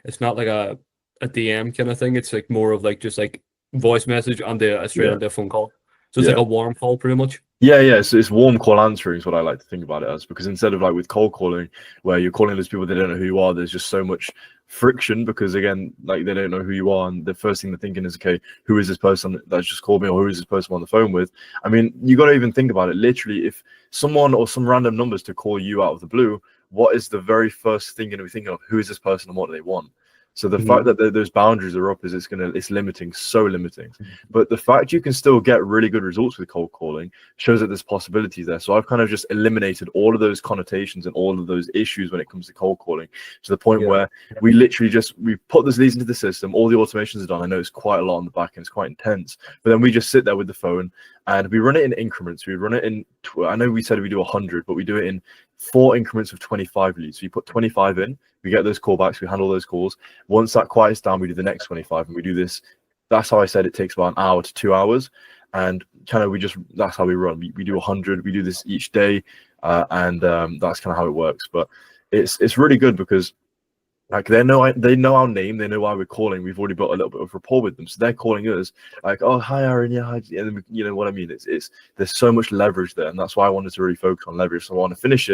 it's not like a DM kind of thing. It's like more of like just like voice message and straight onto a phone call. So it's like a warm call pretty much. Yeah. So it's warm call answering is what I like to think about it as, because instead of like with cold calling where you're calling those people, they don't know who you are, there's just so much friction because again, like they don't know who you are, and the first thing they're thinking is, okay, who is this person that's just called me, or who is this person I'm on the phone with? I mean, you got to even think about it. Literally, if someone or some random numbers to call you out of the blue, what is the very first thing you're going to be thinking of? Who is this person and what do they want? So the fact that those boundaries are up is it's limiting, so limiting. But the fact you can still get really good results with cold calling shows that there's possibilities there. So I've kind of just eliminated all of those connotations and all of those issues when it comes to cold calling, to the point where we literally we put those leads into the system, all the automations are done. I know it's quite a lot on the back end, it's quite intense, but then we just sit there with the phone and we run it in increments. We run it in, I know we said we do 100, but we do it in 4 increments of 25 leads. So you put 25 in, we get those callbacks, we handle those calls. Once that quiets down, we do the next 25, and we do this. That's how I said it takes about an hour to 2 hours, and kind of that's how we run. We do 100, we do this each day, and that's kind of how it works. But it's really good because like they know our name, they know why we're calling. We've already built a little bit of rapport with them, so they're calling us like, "Oh, hi, Aaron, yeah, hi," and then you know what I mean. It's there's so much leverage there, and that's why I wanted to really focus on leverage. So I want to finish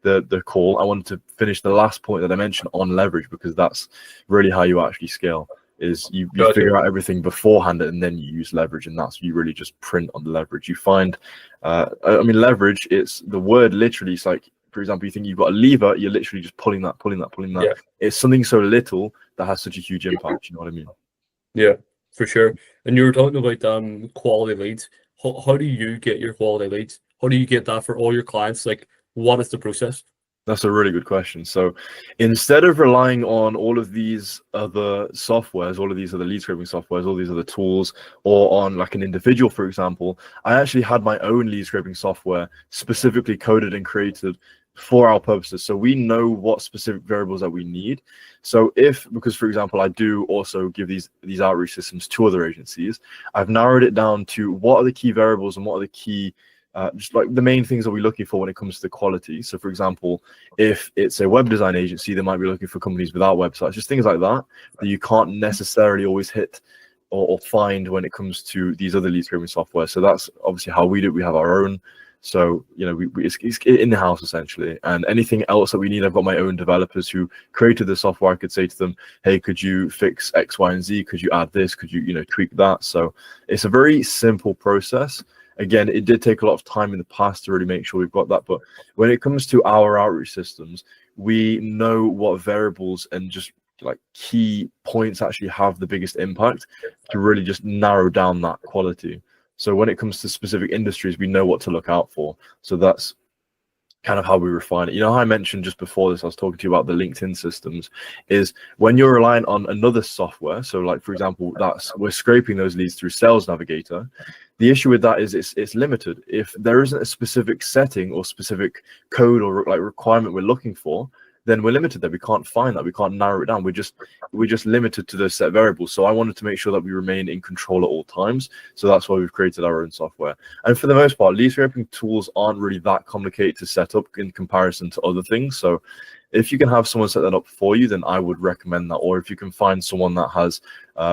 the call. I wanted to finish the last point that I mentioned on leverage, because that's really how you actually scale. is you Gotcha. figure out everything beforehand and then you use leverage, and that's you really just print on the leverage. You find, I mean, leverage, it's the word literally, it's like, for example, you think you've got a lever, you're literally just pulling that. Yeah. It's something so little that has such a huge impact. You know what I mean? Yeah, for sure. And you were talking about quality leads. How do you get your quality leads? How do you get that for all your clients? Like, what is the process? That's a really good question. So instead of relying on all of these other softwares, all of these other lead scraping softwares, all these other tools, or on like an individual, for example, I actually had my own lead scraping software specifically coded and created for our purposes. So we know what specific variables that we need. So because for example, I do also give these outreach systems to other agencies, I've narrowed it down to what are the key variables and what are the key just like the main things that we're looking for when it comes to the quality. So for example, if it's a web design agency, they might be looking for companies without websites, just things like that you can't necessarily always hit or find when it comes to these other lead scraping software. So that's obviously how we do it. We have our own. So, you know, it's in the house essentially. And anything else that we need, I've got my own developers who created the software. I could say to them, hey, could you fix X, Y, and Z? Could you add this? Could you, tweak that? So it's a very simple process. Again, it did take a lot of time in the past to really make sure we've got that. But when it comes to our outreach systems, we know what variables and just like key points actually have the biggest impact to really just narrow down that quality. So when it comes to specific industries, we know what to look out for. So that's kind of how we refine it. You know how I mentioned just before this, I was talking to you about the LinkedIn systems, is when you're relying on another software. So like, for example, we're scraping those leads through Sales Navigator. The issue with that is it's limited. If there isn't a specific setting or specific code or like requirement we're looking for, then we're limited there. We can't find that. We can't narrow it down. We're just limited to those set variables. So I wanted to make sure that we remain in control at all times. So that's why we've created our own software. And for the most part, lead scraping tools aren't really that complicated to set up in comparison to other things. So if you can have someone set that up for you, then I would recommend that. Or if you can find someone that has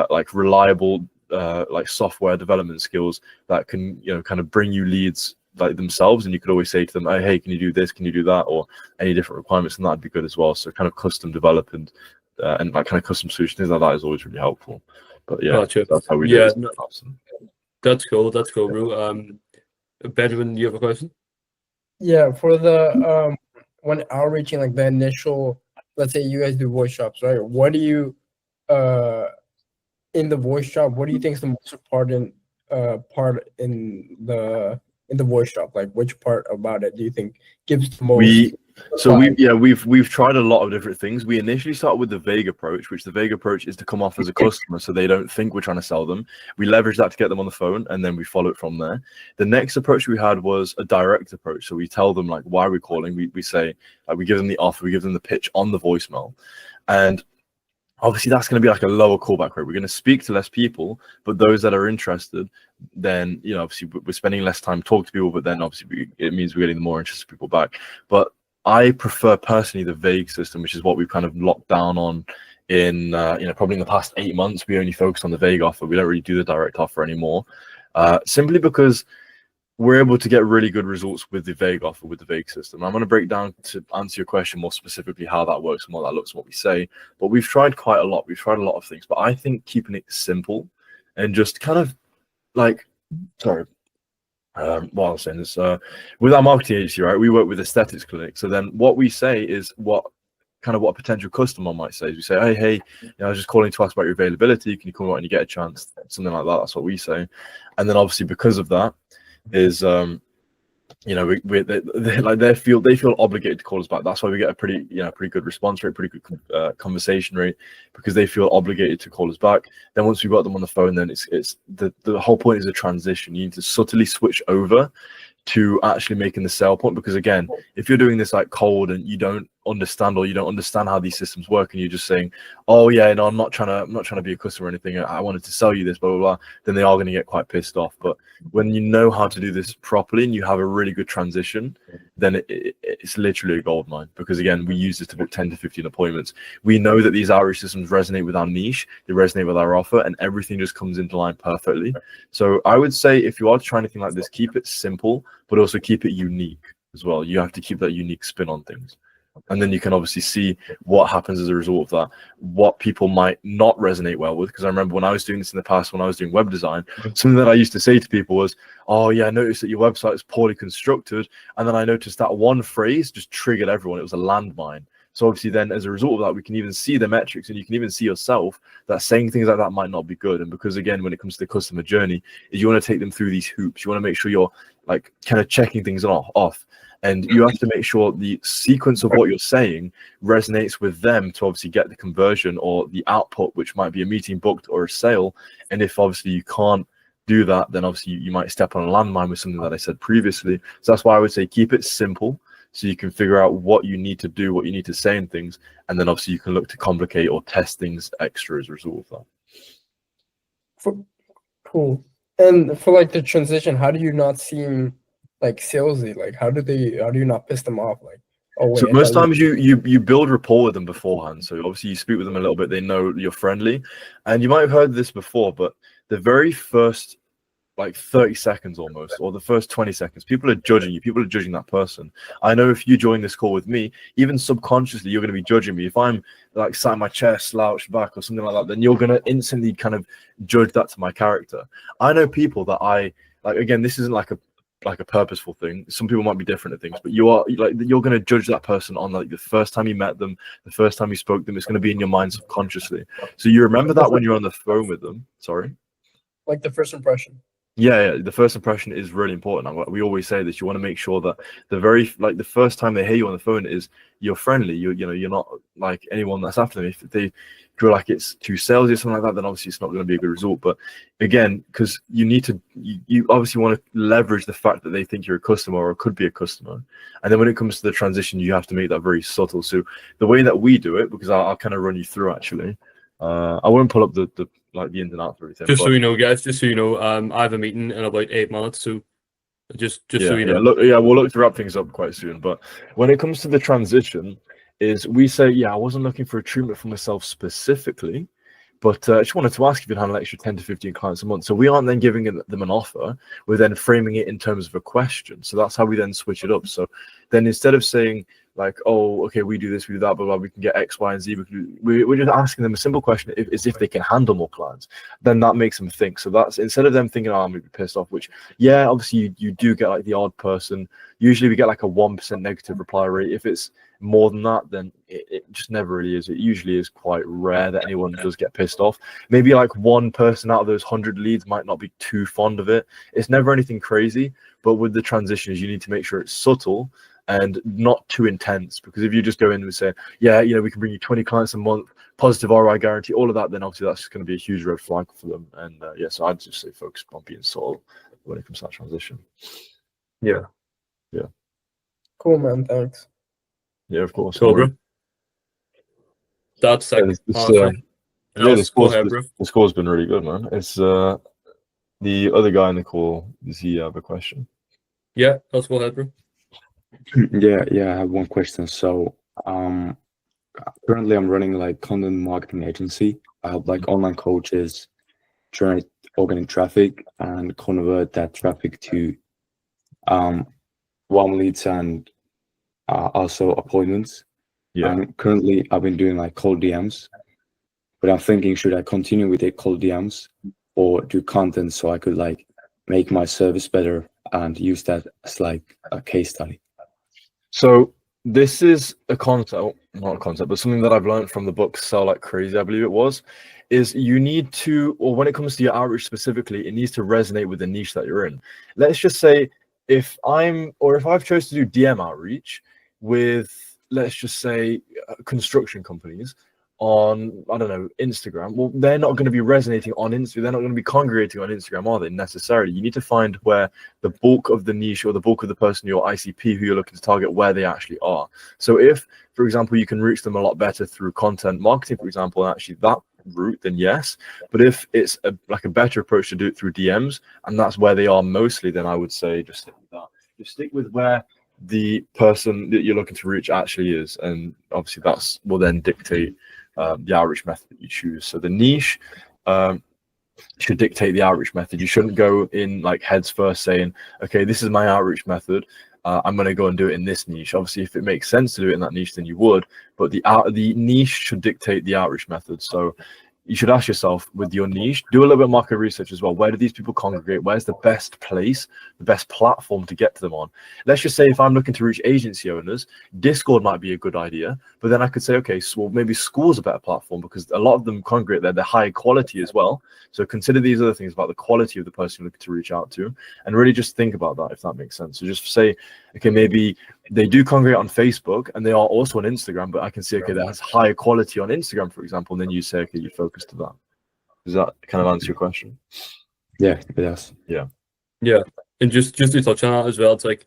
like reliable like software development skills that can, kind of bring you leads like themselves, and you could always say to them, oh, hey, can you do this, can you do that, or any different requirements, and that'd be good as well. So kind of custom develop and like kind of custom solutions, things like that is always really helpful. But yeah, Gotcha. that's how we do it. No, that's cool, bro. Benjamin, you have a question? Yeah, for the when outreaching, like the initial, let's say you guys do voice shops, right? What do you in the voice shop, what do you think is the most important part in the voice shop? Like, which part about it do you think gives the most? We've tried a lot of different things. We initially started with the vague approach, which the vague approach is to come off as a customer so they don't think we're trying to sell them. We leverage that to get them on the phone, and then we follow it from there. The next approach we had was a direct approach. So we tell them like why we're calling. We say we give them the offer, we give them the pitch on the voicemail, and obviously that's going to be like a lower callback rate. We're going to speak to less people, but those that are interested, then obviously we're spending less time talking to people, but then obviously it means we're getting the more interested people back. But I prefer personally the vague system, which is what we've kind of locked down on in probably in the past 8 months. We only focus on the vague offer. We don't really do the direct offer anymore, simply because we're able to get really good results with the vague offer, with the vague system. I'm going to break down to answer your question more specifically how that works and what that looks and what we say. But we've tried quite a lot. We've tried a lot of things. But I think keeping it simple and just kind of like, what I was saying is, with our marketing agency, right, we work with aesthetics clinics. So then what we say is what a potential customer might say. Is we say, hey, I was just calling to ask about your availability. Can you come out when you get a chance? Something like that. That's what we say. And then obviously because of that, is they feel obligated to call us back. That's why we get a pretty good response rate, pretty good conversation rate, because they feel obligated to call us back. Then once we've got them on the phone, then it's the whole point is a transition. You need to subtly switch over to actually making the sale point, because again, if you're doing this like cold and you don't understand how these systems work, and you're just saying, oh yeah, no, I'm not trying to be a customer or anything, I wanted to sell you this, blah blah blah, then they are going to get quite pissed off. But when you know how to do this properly and you have a really good transition, then it's literally a gold mine, because again, we use this to book 10 to 15 appointments. We know that these outreach systems resonate with our niche, they resonate with our offer, and everything just comes into line perfectly. So I would say if you are to try anything like this, keep it simple, but also keep it unique as well. You have to keep that unique spin on things. And then you can obviously see what happens as a result of that, what people might not resonate well with. Because I remember when I was doing this in the past, when I was doing web design, something that I used to say to people was, oh yeah, I noticed that your website is poorly constructed. And then I noticed that one phrase just triggered everyone. It was a landmine. So obviously then as a result of that, we can even see the metrics, and you can even see yourself that saying things like that might not be good. And because again, when it comes to the customer journey, is you want to take them through these hoops. You want to make sure you're like kind of checking things off. And you have to make sure the sequence of what you're saying resonates with them to obviously get the conversion or the output, which might be a meeting booked or a sale. And if obviously you can't do that, then obviously you might step on a landmine with something that I said previously. So that's why I would say keep it simple, so you can figure out what you need to do, what you need to say in things, and then obviously you can look to complicate or test things extra as a result of that. Cool. And for like the transition, how do you not seem like salesy? Like how do you not piss them off? Like, oh wait. So most times you build rapport with them beforehand. So obviously you speak with them a little bit, they know you're friendly. And you might have heard this before, but the very first like 30 seconds almost, or the first 20 seconds, people are judging you, people are judging that person. I know if you join this call with me, even subconsciously you're going to be judging me. If I'm like sat in my chair slouched back or something like that, then you're going to instantly kind of judge that to my character. I know people that I like, again, this isn't like a purposeful thing. Some people might be different at things, but you're going to judge that person on like the first time you met them, the first time you spoke to them. It's going to be in your mind subconsciously, so you remember that when you're on the phone with them. Sorry, like the first impression. Yeah, the first impression is really important. We always say this. You want to make sure that the first time they hear you on the phone is you're friendly. You're not like anyone that's after them. If they feel like it's too salesy or something like that, then obviously it's not going to be a good result. But again, because you obviously want to leverage the fact that they think you're a customer or could be a customer. And then when it comes to the transition, you have to make that very subtle. So the way that we do it, because I'll kind of run you through actually. I won't pull up the ins and outs or anything. Just so you know, guys, I have a meeting in about 8 minutes, so just so you know. We'll look to wrap things up quite soon. But when it comes to the transition, is we say, I wasn't looking for a treatment for myself specifically, but I just wanted to ask if you'd handle an extra 10 to 15 clients a month. So we aren't then giving them an offer, we're then framing it in terms of a question. So that's how we then switch it up. So then instead of saying like, oh, okay, we do this, we do that, blah, we can get X, Y, and Z. We're just asking them a simple question, is if they can handle more clients. Then that makes them think. So that's, instead of them thinking, oh, I'm going to be pissed off, which, yeah, obviously you do get like the odd person. Usually we get like a 1% negative reply rate. If it's more than that, then it just never really is. It usually is quite rare that anyone does get pissed off. Maybe like one person out of those 100 leads might not be too fond of it. It's never anything crazy, but with the transitions, you need to make sure it's subtle and not too intense, because if you just go in and say, we can bring you 20 clients a month, positive ROI guarantee, all of that, then obviously that's just going to be a huge red flag for them. And so I'd just say focus on being subtle when it comes to that transition. Yeah. Cool, man. Thanks. Yeah, of course. Cool, bro. That's like the score's been really good, man. It's the other guy in the call, does he have a question? Yeah, let's go ahead, bro. Yeah, I have one question. So currently I'm running like content marketing agency. I help like online coaches generate organic traffic and convert that traffic to warm leads and also appointments. And currently I've been doing like cold DMs, but I'm thinking, should I continue with the cold DMs or do content so I could like make my service better and use that as like a case study? So this is not a concept, but something that I've learned from the book Sell Like Crazy, I believe it was, is you need to, or when it comes to your outreach specifically, it needs to resonate with the niche that you're in. Let's just say if I've chosen to do DM outreach with, let's just say, construction companies on, I don't know, Instagram, well, they're not going to be resonating on Instagram. They're not going to be congregating on Instagram, are they, necessarily? You need to find where the bulk of the niche or the bulk of the person, your ICP, who you're looking to target, where they actually are. So if, for example, you can reach them a lot better through content marketing, for example, and actually that route, then yes. But if it's a better approach to do it through DMs, and that's where they are mostly, then I would say just stick with that. Just stick with where the person that you're looking to reach actually is, and obviously that's will then dictate the outreach method that you choose. So the niche should dictate the outreach method. You shouldn't go in like heads first saying, okay, this is my outreach method, I'm going to go and do it in this niche. Obviously, if it makes sense to do it in that niche, then you would. But the niche should dictate the outreach method. So you should ask yourself with your niche, do a little bit of market research as well. Where do these people congregate? Where's the best place, the best platform to get to them on? Let's just say if I'm looking to reach agency owners, Discord might be a good idea. But then I could say, okay, so maybe school's a better platform because a lot of them congregate there. They're high quality as well. So consider these other things about the quality of the person you're looking to reach out to, and really just think about that, if that makes sense. So just say, okay, maybe they do congregate on Facebook and they are also on Instagram, but I can see, okay, that's higher quality on Instagram, for example. And then you say, okay, you focus to that. Does that kind of answer your question? Yeah, it does. Yeah. And just to touch on that as well, it's like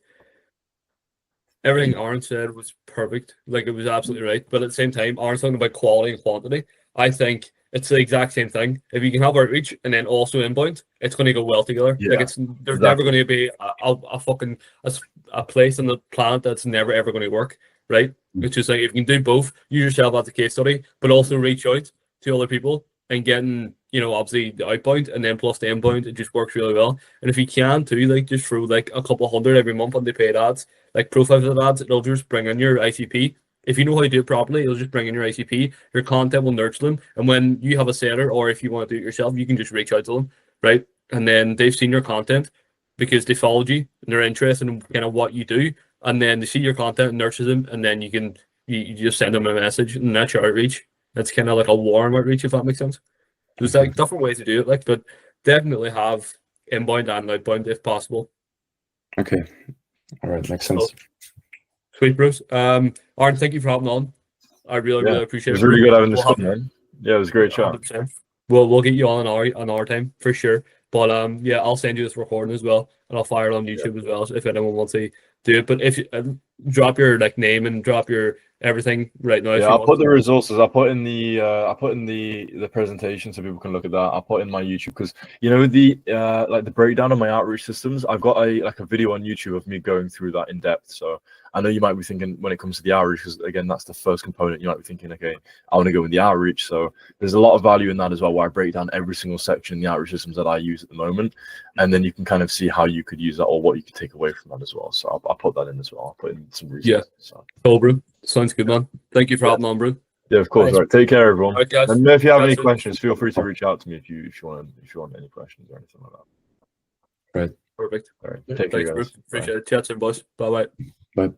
everything Aaron said was perfect. Like, it was absolutely right. But at the same time, Aaron's talking about quality and quantity. I think it's the exact same thing. If you can have outreach and then also inbound, it's going to go well together. Yeah, like there's never going to be a place on the planet that's never ever going to work, right? It's just like if you can do both, use yourself as a case study, but also reach out to other people and getting, obviously the outbound and then plus the inbound, it just works really well. And if you can too, like just throw like a couple hundred every month on the paid ads, like profile ads, it'll just bring in your ICP. If you know how to do it properly, it'll just bring in your ICP. Your content will nurture them. And when you have a seller, or if you want to do it yourself, you can just reach out to them, right? And then they've seen your content because they followed you and they're interested in kind of what you do. And then they see your content and nurture them. And then you just send them a message, and that's your outreach. That's kind of like a warm outreach, if that makes sense. There's like different ways to do it, but definitely have inbound and outbound if possible. Okay. All right. Makes sense. Sweet, Bruce. Aaron, thank you for having on. I really appreciate it. It was really good having this fun, man. Yeah, it was a great chat. 100%. We'll get you on our time for sure. But I'll send you this recording as well, and I'll fire it on YouTube as well if anyone wants to do it. But if you drop your name and drop your everything right now. Yeah, I'll put the resources. I'll put in the presentation so people can look at that. I'll put in my YouTube because the breakdown of my outreach systems. I've got a video on YouTube of me going through that in depth. So I know you might be thinking when it comes to the outreach, because again, that's the first component. You might be thinking, okay, I want to go in the outreach. So there's a lot of value in that as well, where I break down every single section in the outreach systems that I use at the moment, and then you can kind of see how you could use that or what you could take away from that as well. So I'll put that in as well. I'll put in some resources. Yeah. So. Cool, bro. Sounds good, man. Thank you for having on, bro. Yeah, of course. All right. Take care, everyone. Right, guys. And if you have any questions, feel free to reach out to me if you want any questions or anything like that. Right. Perfect. All right. Take care, guys. Appreciate it. Chat soon, boys. Bye-bye. Bye.